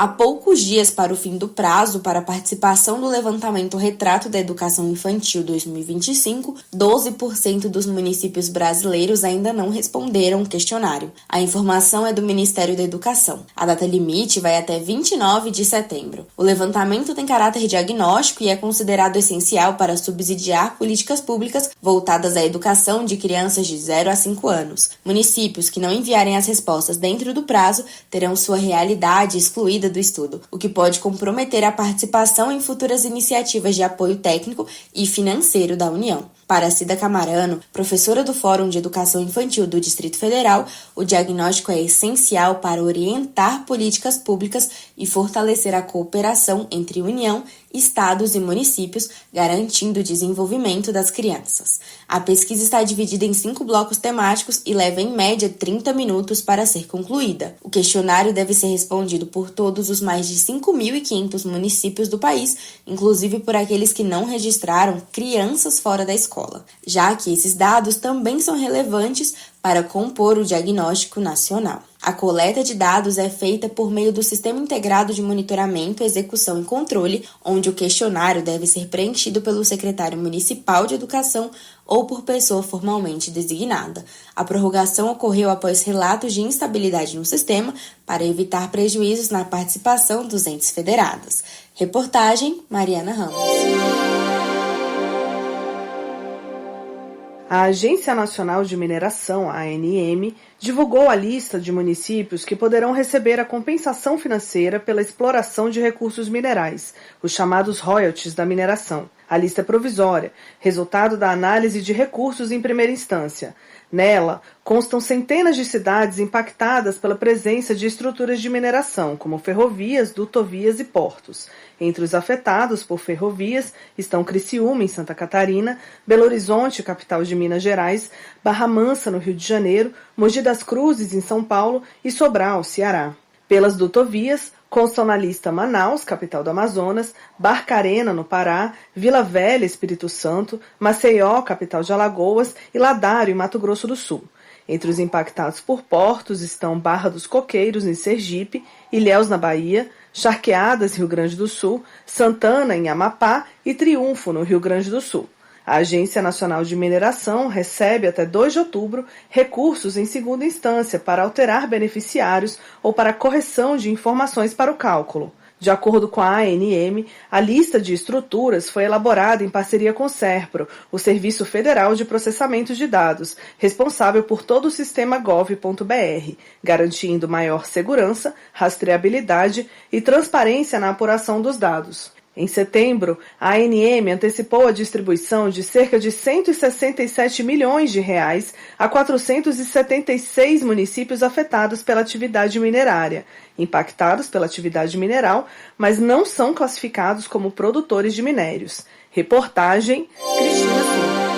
Há poucos dias para o fim do prazo para a participação do levantamento Retrato da Educação Infantil 2025, 12% dos municípios brasileiros ainda não responderam o questionário. A informação é do Ministério da Educação. A data limite vai até 29 de setembro. O levantamento tem caráter diagnóstico e é considerado essencial para subsidiar políticas públicas voltadas à educação de crianças de 0 a 5 anos. Municípios que não enviarem as respostas dentro do prazo terão sua realidade excluída do estudo, o que pode comprometer a participação em futuras iniciativas de apoio técnico e financeiro da União. Para Cida Camarano, professora do Fórum de Educação Infantil do Distrito Federal, o diagnóstico é essencial para orientar políticas públicas e fortalecer a cooperação entre União, estados e municípios, garantindo o desenvolvimento das crianças. A pesquisa está dividida em 5 blocos temáticos e leva em média 30 minutos para ser concluída. O questionário deve ser respondido por todos os mais de 5.500 municípios do país, inclusive por aqueles que não registraram crianças fora da escola, já que esses dados também são relevantes para compor o diagnóstico nacional. A coleta de dados é feita por meio do Sistema Integrado de Monitoramento, Execução e Controle, onde o questionário deve ser preenchido pelo secretário municipal de Educação ou por pessoa formalmente designada. A prorrogação ocorreu após relatos de instabilidade no sistema para evitar prejuízos na participação dos entes federados. Reportagem, Mariana Ramos. A Agência Nacional de Mineração, a ANM, divulgou a lista de municípios que poderão receber a compensação financeira pela exploração de recursos minerais, os chamados royalties da mineração. A lista é provisória, resultado da análise de recursos em primeira instância. Nela, constam centenas de cidades impactadas pela presença de estruturas de mineração, como ferrovias, dutovias e portos. Entre os afetados por ferrovias estão Criciúma, em Santa Catarina, Belo Horizonte, capital de Minas Gerais, Barra Mansa, no Rio de Janeiro, Mogi das Cruzes, em São Paulo, e Sobral, Ceará. Pelas dutovias, constam na lista Manaus, capital do Amazonas, Barcarena, no Pará, Vila Velha, Espírito Santo, Maceió, capital de Alagoas, e Ladário, em Mato Grosso do Sul. Entre os impactados por portos estão Barra dos Coqueiros, em Sergipe, Ilhéus, na Bahia, Charqueadas, Rio Grande do Sul, Santana, em Amapá, e Triunfo, no Rio Grande do Sul. A Agência Nacional de Mineração recebe até 2 de outubro recursos em segunda instância para alterar beneficiários ou para correção de informações para o cálculo. De acordo com a ANM, a lista de estruturas foi elaborada em parceria com o SERPRO, o Serviço Federal de Processamento de Dados, responsável por todo o sistema gov.br, garantindo maior segurança, rastreabilidade e transparência na apuração dos dados. Em setembro, a ANM antecipou a distribuição de cerca de 167 milhões de reais a 476 municípios afetados pela atividade minerária, impactados pela atividade mineral, mas não são classificados como produtores de minérios. Reportagem, Cristina Silva.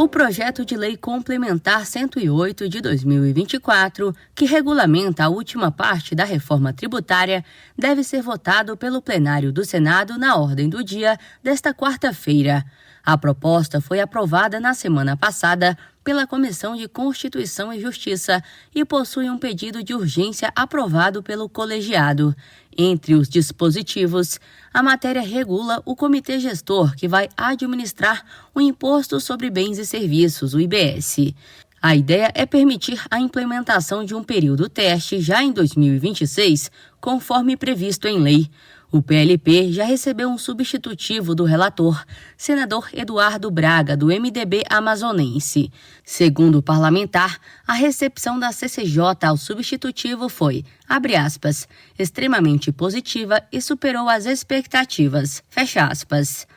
O projeto de lei complementar 108 de 2024, que regulamenta a última parte da reforma tributária, deve ser votado pelo plenário do Senado na ordem do dia desta quarta-feira. A proposta foi aprovada na semana passada pela Comissão de Constituição e Justiça e possui um pedido de urgência aprovado pelo colegiado. Entre os dispositivos, a matéria regula o comitê gestor que vai administrar o Imposto sobre Bens e Serviços, o IBS. A ideia é permitir a implementação de um período teste já em 2026, conforme previsto em lei. O PLP já recebeu um substitutivo do relator, senador Eduardo Braga, do MDB amazonense. Segundo o parlamentar, a recepção da CCJ ao substitutivo foi, abre aspas, extremamente positiva e superou as expectativas, fecha aspas.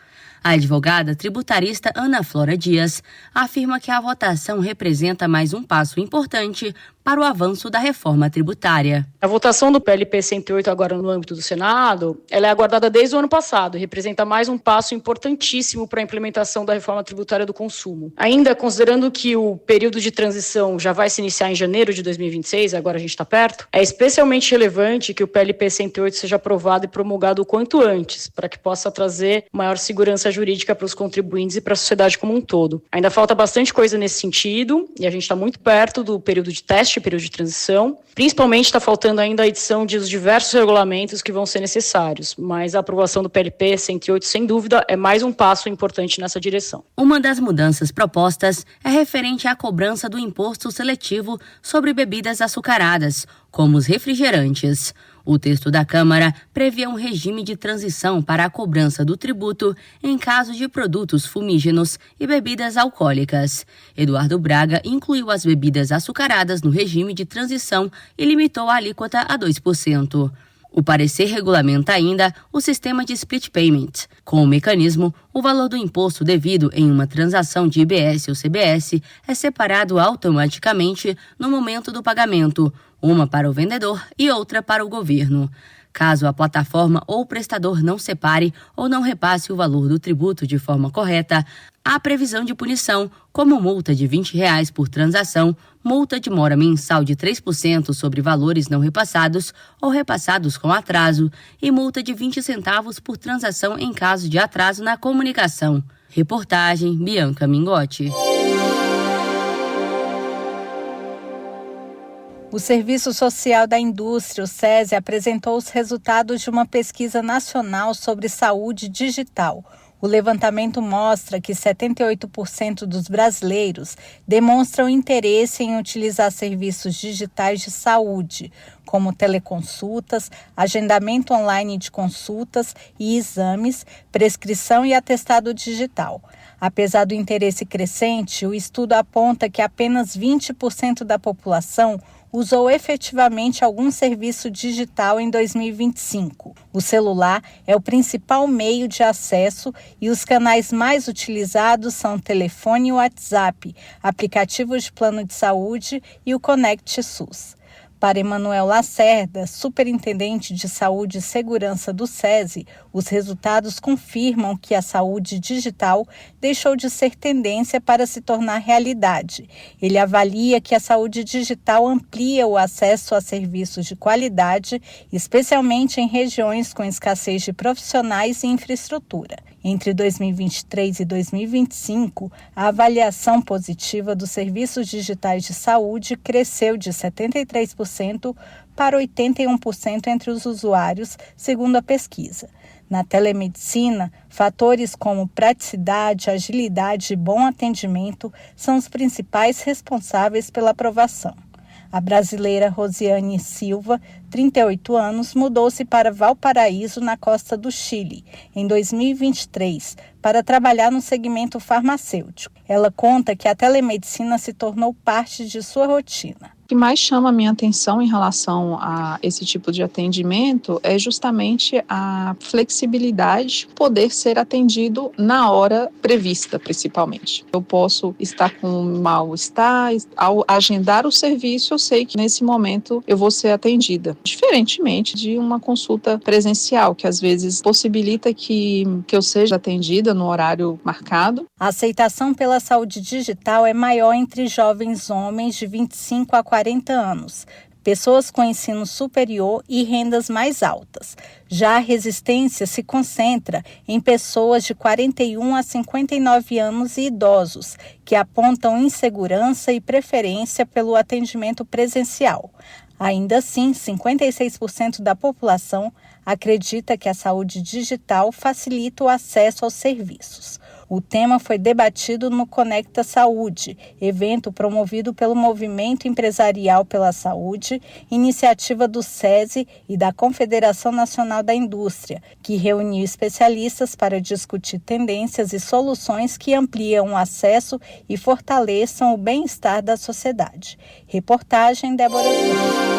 A advogada tributarista Ana Flora Dias afirma que a votação representa mais um passo importante para o avanço da reforma tributária. A votação do PLP 108 agora no âmbito do Senado, ela é aguardada desde o ano passado e representa mais um passo importantíssimo para a implementação da reforma tributária do consumo. Ainda considerando que o período de transição já vai se iniciar em janeiro de 2026, agora a gente está perto, é especialmente relevante que o PLP 108 seja aprovado e promulgado o quanto antes, para que possa trazer maior segurança jurídica para os contribuintes e para a sociedade como um todo. Ainda falta bastante coisa nesse sentido e a gente está muito perto do período de teste, período de transição. Principalmente está faltando ainda a edição de os diversos regulamentos que vão ser necessários, mas a aprovação do PLP 108, sem dúvida, é mais um passo importante nessa direção. Uma das mudanças propostas é referente à cobrança do imposto seletivo sobre bebidas açucaradas, como os refrigerantes. O texto da Câmara prevê um regime de transição para a cobrança do tributo em caso de produtos fumígenos e bebidas alcoólicas. Eduardo Braga incluiu as bebidas açucaradas no regime de transição e limitou a alíquota a 2%. O parecer regulamenta ainda o sistema de split payment. Com o mecanismo, o valor do imposto devido em uma transação de IBS ou CBS é separado automaticamente no momento do pagamento, uma para o vendedor e outra para o governo. Caso a plataforma ou o prestador não separe ou não repasse o valor do tributo de forma correta, há previsão de punição, como multa de R$20 por transação, multa de mora mensal de 3% sobre valores não repassados ou repassados com atraso e multa de 20 centavos por transação em caso de atraso na comunicação. Reportagem Bianca Mingotti. O Serviço Social da Indústria, o SESI, apresentou os resultados de uma pesquisa nacional sobre saúde digital. O levantamento mostra que 78% dos brasileiros demonstram interesse em utilizar serviços digitais de saúde, como teleconsultas, agendamento online de consultas e exames, prescrição e atestado digital. Apesar do interesse crescente, o estudo aponta que apenas 20% da população usou efetivamente algum serviço digital em 2025. O celular é o principal meio de acesso e os canais mais utilizados são o telefone e o WhatsApp, aplicativos de plano de saúde e o Conect SUS. Para Emanuel Lacerda, superintendente de Saúde e Segurança do SESI, os resultados confirmam que a saúde digital deixou de ser tendência para se tornar realidade. Ele avalia que a saúde digital amplia o acesso a serviços de qualidade, especialmente em regiões com escassez de profissionais e infraestrutura. Entre 2023 e 2025, a avaliação positiva dos serviços digitais de saúde cresceu de 73% para 81% entre os usuários, segundo a pesquisa. Na telemedicina, fatores como praticidade, agilidade e bom atendimento são os principais responsáveis pela aprovação. A brasileira Rosiane Silva, 38 anos, mudou-se para Valparaíso, na costa do Chile, em 2023, para trabalhar no segmento farmacêutico. Ela conta que a telemedicina se tornou parte de sua rotina. O que mais chama a minha atenção em relação a esse tipo de atendimento é justamente a flexibilidade, poder ser atendido na hora prevista, principalmente. Eu posso estar com mal-estar, ao agendar o serviço, eu sei que nesse momento eu vou ser atendida. Diferentemente de uma consulta presencial, que às vezes possibilita que eu seja atendida no horário marcado. A aceitação pela saúde digital é maior entre jovens homens de 25 a 40 anos, pessoas com ensino superior e rendas mais altas. Já a resistência se concentra em pessoas de 41 a 59 anos e idosos, que apontam insegurança e preferência pelo atendimento presencial. Ainda assim, 56% da população acredita que a saúde digital facilita o acesso aos serviços. O tema foi debatido no Conecta Saúde, evento promovido pelo Movimento Empresarial pela Saúde, iniciativa do SESI e da Confederação Nacional da Indústria, que reuniu especialistas para discutir tendências e soluções que ampliam o acesso e fortaleçam o bem-estar da sociedade. Reportagem Débora Souza.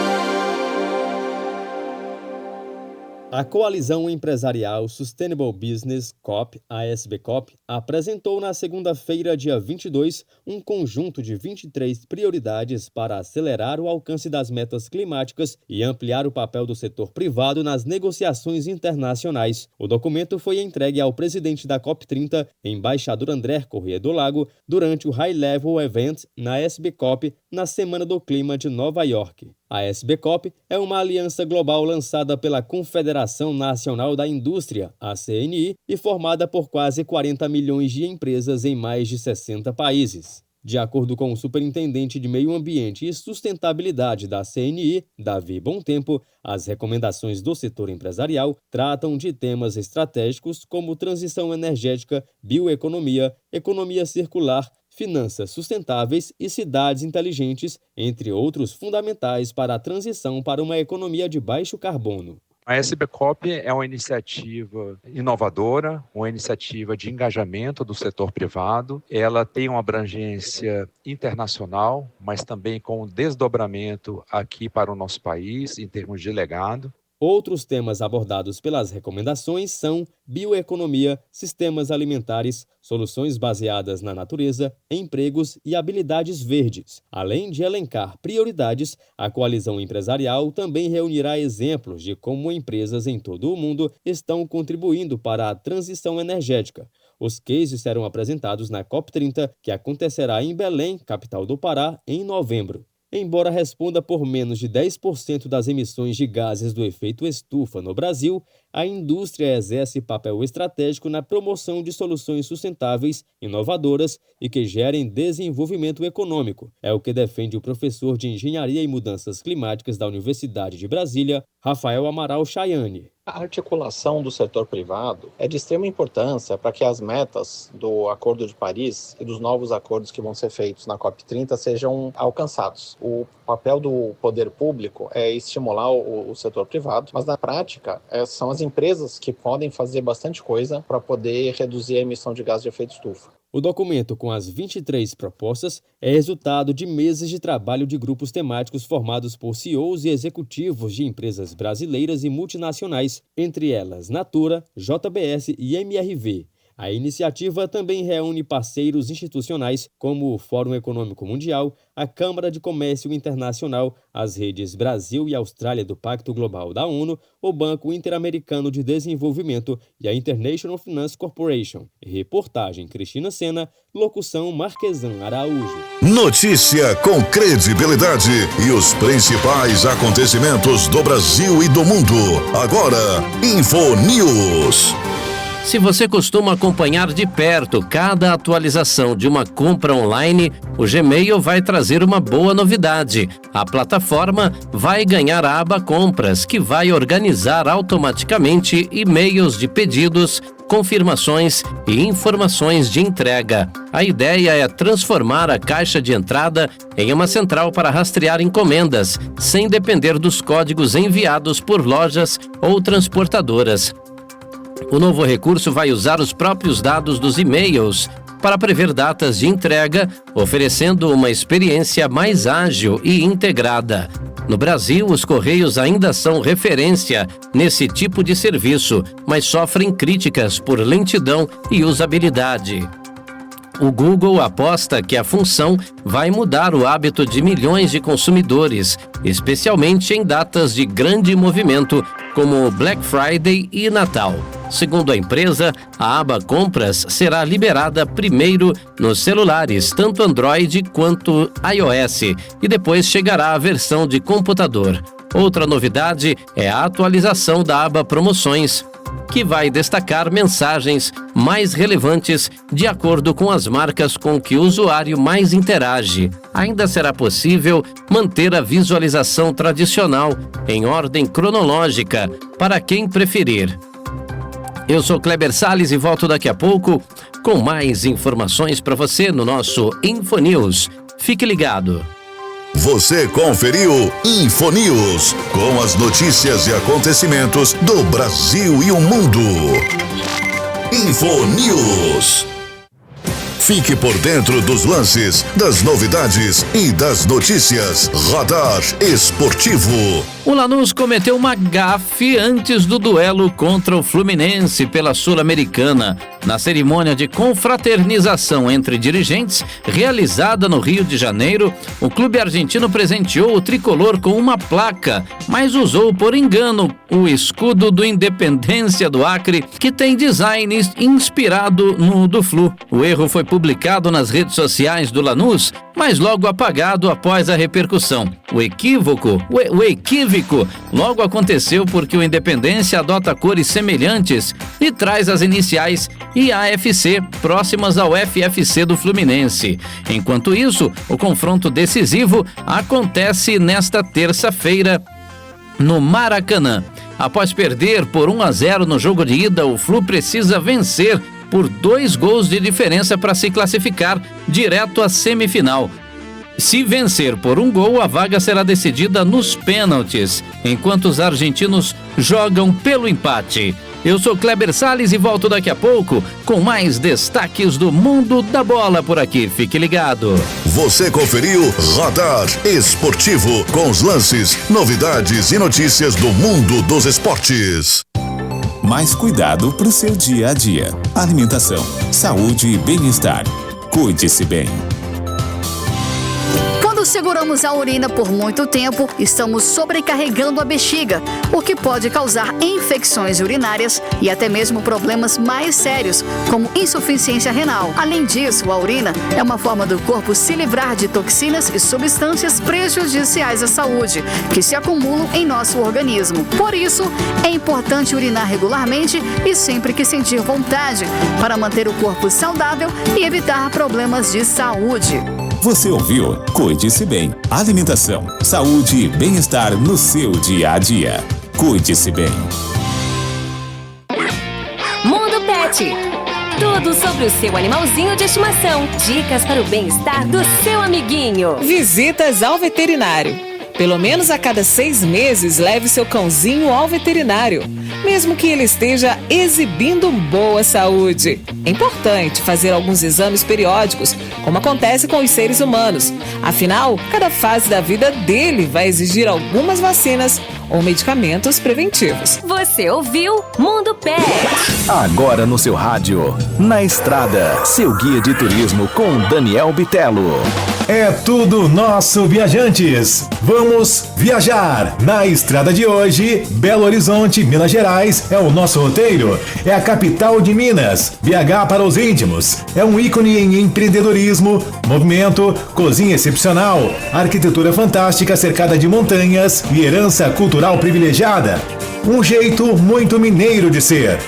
A Coalizão Empresarial Sustainable Business COP, ASBCOP, apresentou na segunda-feira, dia 22, um conjunto de 23 prioridades para acelerar o alcance das metas climáticas e ampliar o papel do setor privado nas negociações internacionais. O documento foi entregue ao presidente da COP30, embaixador André Corrêa do Lago, durante o High Level Event na ASBCOP, na Semana do Clima de Nova York. A ASBCOP é uma aliança global lançada pela Confederação Nacional da Indústria, a CNI, e formada por quase 40 milhões de empresas em mais de 60 países. De acordo com o superintendente de Meio Ambiente e Sustentabilidade da CNI, Davi Bontempo, as recomendações do setor empresarial tratam de temas estratégicos como transição energética, bioeconomia, economia circular, finanças sustentáveis e cidades inteligentes, entre outros fundamentais para a transição para uma economia de baixo carbono. A ASBCOP é uma iniciativa inovadora, uma iniciativa de engajamento do setor privado. Ela tem uma abrangência internacional, mas também com um desdobramento aqui para o nosso país, em termos de legado. Outros temas abordados pelas recomendações são bioeconomia, sistemas alimentares, soluções baseadas na natureza, empregos e habilidades verdes. Além de elencar prioridades, a coalizão empresarial também reunirá exemplos de como empresas em todo o mundo estão contribuindo para a transição energética. Os cases serão apresentados na COP30, que acontecerá em Belém, capital do Pará, em novembro. Embora responda por menos de 10% das emissões de gases do efeito estufa no Brasil, a indústria exerce papel estratégico na promoção de soluções sustentáveis, inovadoras e que gerem desenvolvimento econômico. É o que defende o professor de Engenharia e Mudanças Climáticas da Universidade de Brasília, Rafael Amaral Chayane. A articulação do setor privado é de extrema importância para que as metas do Acordo de Paris e dos novos acordos que vão ser feitos na COP30 sejam alcançados. O papel do poder público é estimular o setor privado, mas na prática são as empresas que podem fazer bastante coisa para poder reduzir a emissão de gás de efeito estufa. O documento, com as 23 propostas, é resultado de meses de trabalho de grupos temáticos formados por CEOs e executivos de empresas brasileiras e multinacionais, entre elas Natura, JBS e MRV. A iniciativa também reúne parceiros institucionais como o Fórum Econômico Mundial, a Câmara de Comércio Internacional, as redes Brasil e Austrália do Pacto Global da ONU, o Banco Interamericano de Desenvolvimento e a International Finance Corporation. Reportagem Cristina Sena, locução Marquesan Araújo. Notícia com credibilidade e os principais acontecimentos do Brasil e do mundo. Agora, InfoNews. Se você costuma acompanhar de perto cada atualização de uma compra online, o Gmail vai trazer uma boa novidade. A plataforma vai ganhar a aba Compras, que vai organizar automaticamente e-mails de pedidos, confirmações e informações de entrega. A ideia é transformar a caixa de entrada em uma central para rastrear encomendas, sem depender dos códigos enviados por lojas ou transportadoras. O novo recurso vai usar os próprios dados dos e-mails para prever datas de entrega, oferecendo uma experiência mais ágil e integrada. No Brasil, os Correios ainda são referência nesse tipo de serviço, mas sofrem críticas por lentidão e usabilidade. O Google aposta que a função vai mudar o hábito de milhões de consumidores, especialmente em datas de grande movimento, como Black Friday e Natal. Segundo a empresa, a aba Compras será liberada primeiro nos celulares, tanto Android quanto iOS, e depois chegará a versão de computador. Outra novidade é a atualização da aba Promoções, que vai destacar mensagens mais relevantes de acordo com as marcas com que o usuário mais interage. Ainda será possível manter a visualização tradicional em ordem cronológica para quem preferir. Eu sou Kleber Salles e volto daqui a pouco com mais informações para você no nosso InfoNews. Fique ligado. Você conferiu InfoNews, com as notícias e acontecimentos do Brasil e o mundo. InfoNews. Fique por dentro dos lances, das novidades e das notícias. Radar Esportivo. O Lanús cometeu uma gafe antes do duelo contra o Fluminense pela Sul-Americana. Na cerimônia de confraternização entre dirigentes, realizada no Rio de Janeiro, o clube argentino presenteou o tricolor com uma placa, mas usou por engano o escudo do Independência do Acre, que tem design inspirado no do Flu. O erro foi publicado nas redes sociais do Lanús, mas logo apagado após a repercussão. O equívoco logo aconteceu porque o Independência adota cores semelhantes e traz as iniciais IAFC próximas ao FFC do Fluminense. Enquanto isso, o confronto decisivo acontece nesta terça-feira no Maracanã. Após perder por 1-0 no jogo de ida, o Flu precisa vencer por 2 gols de diferença para se classificar direto à semifinal. Se vencer por 1 gol, a vaga será decidida nos pênaltis, enquanto os argentinos jogam pelo empate. Eu sou Kleber Salles e volto daqui a pouco com mais destaques do mundo da bola por aqui. Fique ligado. Você conferiu Radar Esportivo, com os lances, novidades e notícias do mundo dos esportes. Mais cuidado para o seu dia a dia. Alimentação, saúde e bem-estar. Cuide-se bem. Quando seguramos a urina por muito tempo, estamos sobrecarregando a bexiga, o que pode causar infecções urinárias e até mesmo problemas mais sérios, como insuficiência renal. Além disso, a urina é uma forma do corpo se livrar de toxinas e substâncias prejudiciais à saúde, que se acumulam em nosso organismo. Por isso, é importante urinar regularmente e sempre que sentir vontade, para manter o corpo saudável e evitar problemas de saúde. Você ouviu? Cuide-se bem. Alimentação, saúde e bem-estar no seu dia a dia. Cuide-se bem. Mundo Pet. Tudo sobre o seu animalzinho de estimação. Dicas para o bem-estar do seu amiguinho. Visitas ao veterinário. Pelo menos a cada 6 meses, leve seu cãozinho ao veterinário, mesmo que ele esteja exibindo boa saúde. É importante fazer alguns exames periódicos, como acontece com os seres humanos. Afinal, cada fase da vida dele vai exigir algumas vacinas ou medicamentos preventivos. Você ouviu Mundo Pet. Agora no seu rádio, Na Estrada, seu guia de turismo com Daniel Bitelo. É tudo nosso, viajantes! Vamos viajar! Na estrada de hoje, Belo Horizonte, Minas Gerais, é o nosso roteiro. É a capital de Minas, BH para os íntimos. É um ícone em empreendedorismo, movimento, cozinha excepcional, arquitetura fantástica cercada de montanhas e herança cultural privilegiada. Um jeito muito mineiro de ser.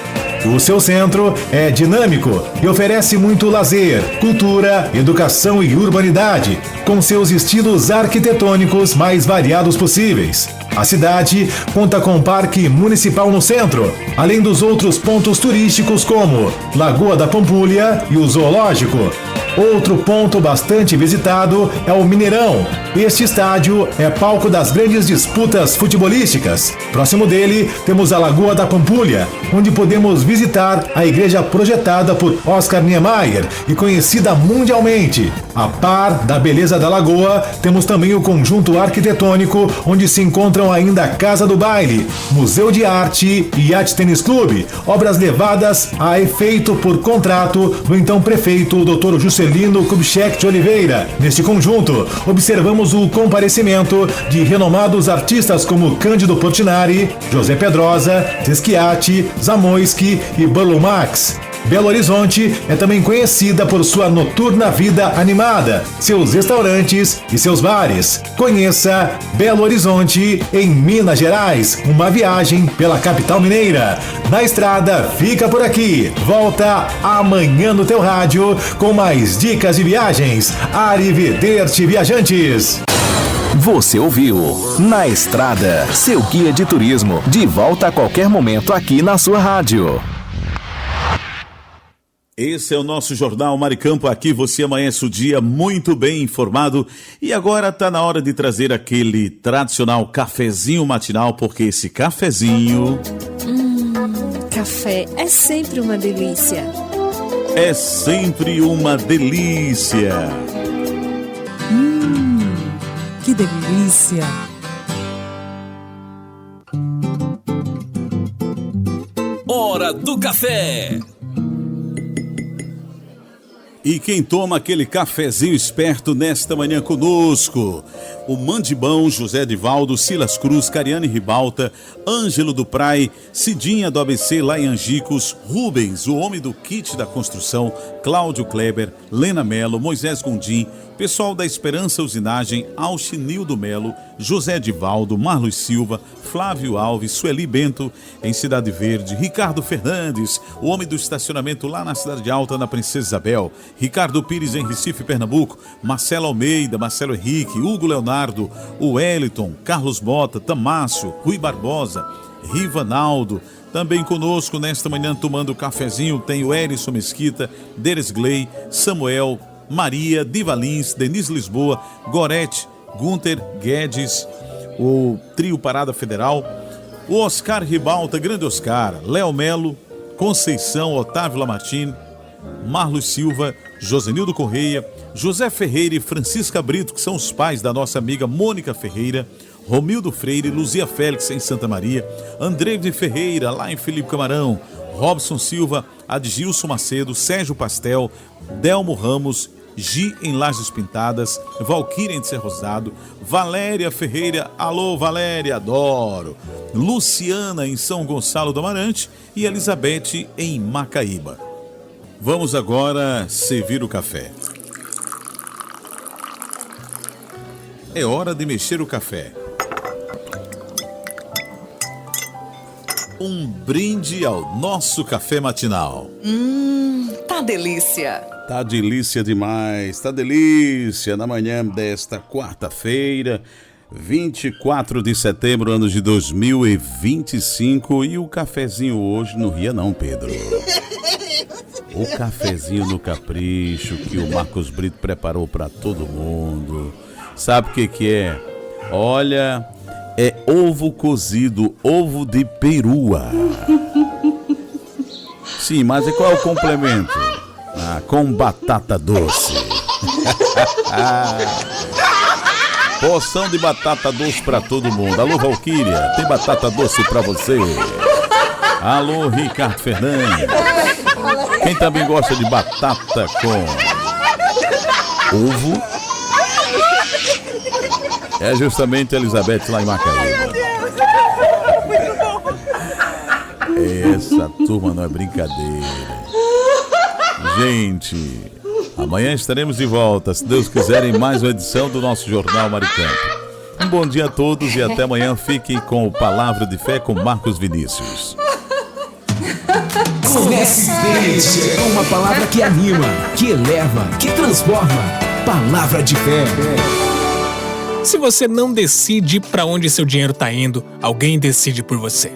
O seu centro é dinâmico e oferece muito lazer, cultura, educação e urbanidade, com seus estilos arquitetônicos mais variados possíveis. A cidade conta com um parque municipal no centro, além dos outros pontos turísticos como Lagoa da Pampulha e o Zoológico. Outro ponto bastante visitado é o Mineirão. Este estádio é palco das grandes disputas futebolísticas. Próximo dele temos a Lagoa da Pampulha, onde podemos visitar a igreja projetada por Oscar Niemeyer e conhecida mundialmente. A par da beleza da lagoa, temos também o conjunto arquitetônico, onde se encontram ainda a Casa do Baile, Museu de Arte e Yacht Tênis Clube, obras levadas a efeito por contrato do então prefeito, o Dr. Juscelino Kubitschek de Oliveira. Neste conjunto, observamos o comparecimento de renomados artistas como Cândido Portinari, José Pedrosa, Schiatti, Zamoyski e Burlo Marx. Belo Horizonte é também conhecida por sua noturna vida animada, seus restaurantes e seus bares. Conheça Belo Horizonte em Minas Gerais, uma viagem pela capital mineira. Na estrada, fica por aqui. Volta amanhã no teu rádio com mais dicas de viagens. Arrivederci, viajantes! Você ouviu Na Estrada, seu guia de turismo, de volta a qualquer momento aqui na sua rádio. Esse é o nosso Jornal Maricampo. Aqui você amanhece o dia muito bem informado. E agora tá na hora de trazer aquele tradicional cafezinho matinal, porque esse cafezinho... Café é sempre uma delícia. É sempre uma delícia. Que delícia. Hora do café. E quem toma aquele cafezinho esperto nesta manhã conosco? O Mandibão, José Edivaldo, Silas Cruz, Cariane Ribalta, Ângelo do Prai, Cidinha do ABC lá em Angicos, Rubens, o homem do kit da construção, Cláudio Kleber, Lena Melo, Moisés Gondim, pessoal da Esperança Usinagem, Alchinildo Melo, José Edivaldo, Marlos Silva, Flávio Alves, Sueli Bento, em Cidade Verde, Ricardo Fernandes, o homem do estacionamento lá na Cidade Alta, na Princesa Isabel, Ricardo Pires em Recife, Pernambuco, Marcelo Almeida, Marcelo Henrique, Hugo Leonardo, o Wellington, Carlos Bota, Tamácio, Rui Barbosa, Rivanaldo. Também conosco nesta manhã tomando cafezinho tem o Erison Mesquita, Deres Gley, Samuel, Maria, Divalins, Denise Lisboa, Gorete, Gunter Guedes, o trio Parada Federal, o Oscar Ribalta, grande Oscar, Léo Melo, Conceição, Otávio Lamartine, Marlos Silva, Josenildo Correia, José Ferreira e Francisca Brito, que são os pais da nossa amiga Mônica Ferreira, Romildo Freire, Luzia Félix em Santa Maria, André de Ferreira lá em Felipe Camarão, Robson Silva, Adgilson Macedo, Sérgio Pastel, Delmo Ramos, Gi em Lajes Pintadas, Valquíria em Ser Rosado, Valéria Ferreira, alô Valéria, adoro, Luciana em São Gonçalo do Amarante e Elizabeth em Macaíba. Vamos agora servir o café. É hora de mexer o café. Um brinde ao nosso café matinal. Tá delícia. Tá delícia demais, tá delícia. Na manhã desta quarta-feira, 24 de setembro, ano de 2025. E o cafezinho hoje não ria não, Pedro. O cafezinho no capricho que o Marcos Brito preparou para todo mundo. Sabe o que é? Olha, é ovo cozido, ovo de perua. Sim, mas e qual é o complemento? Com batata doce. Porção de batata doce para todo mundo. Alô, Valquíria, tem batata doce para você. Alô, Ricardo Fernandes. Quem também gosta de batata com ovo é justamente a Elizabeth lá em Macaíba. Essa turma não é brincadeira. Gente, amanhã estaremos de volta, se Deus quiser, em mais uma edição do nosso Jornal Maricampo. Um bom dia a todos e até amanhã. Fiquem com o Palavra de Fé com Marcos Vinícius. Comece bem, uma palavra que anima, que eleva, que transforma. Palavra de Fé. Se você não decide para onde seu dinheiro está indo, alguém decide por você.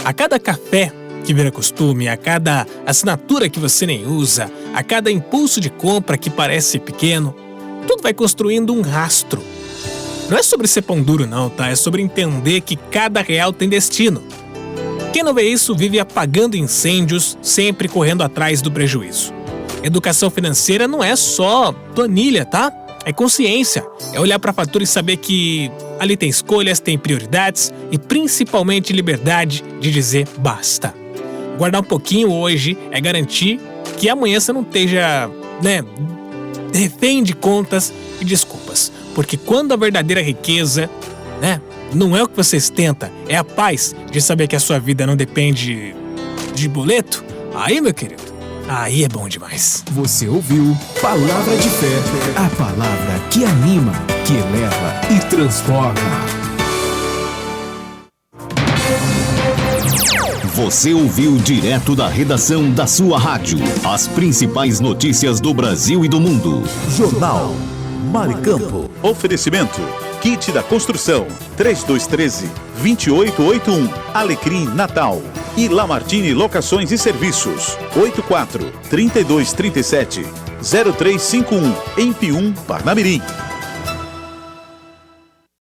A cada café que vira costume, a cada assinatura que você nem usa, a cada impulso de compra que parece pequeno, tudo vai construindo um rastro. Não é sobre ser pão duro não, tá? É sobre entender que cada real tem destino. Quem não vê isso vive apagando incêndios, sempre correndo atrás do prejuízo. Educação financeira não é só planilha, tá? É consciência, é olhar para a fatura e saber que ali tem escolhas, tem prioridades e principalmente liberdade de dizer basta. Guardar um pouquinho hoje é garantir que amanhã você não esteja, refém de contas e desculpas. Porque quando a verdadeira riqueza, não é o que você ostenta, é a paz de saber que a sua vida não depende de boleto, aí, meu querido, aí é bom demais. Você ouviu Palavra de Fé, a palavra que anima, que eleva e transforma. Você ouviu direto da redação da sua rádio as principais notícias do Brasil e do mundo. Jornal Maricampo. Oferecimento: Kit da Construção 3213-2881, Alecrim Natal. E Lamartine Locações e Serviços 84-3237-0351, em Pium, Parnamirim.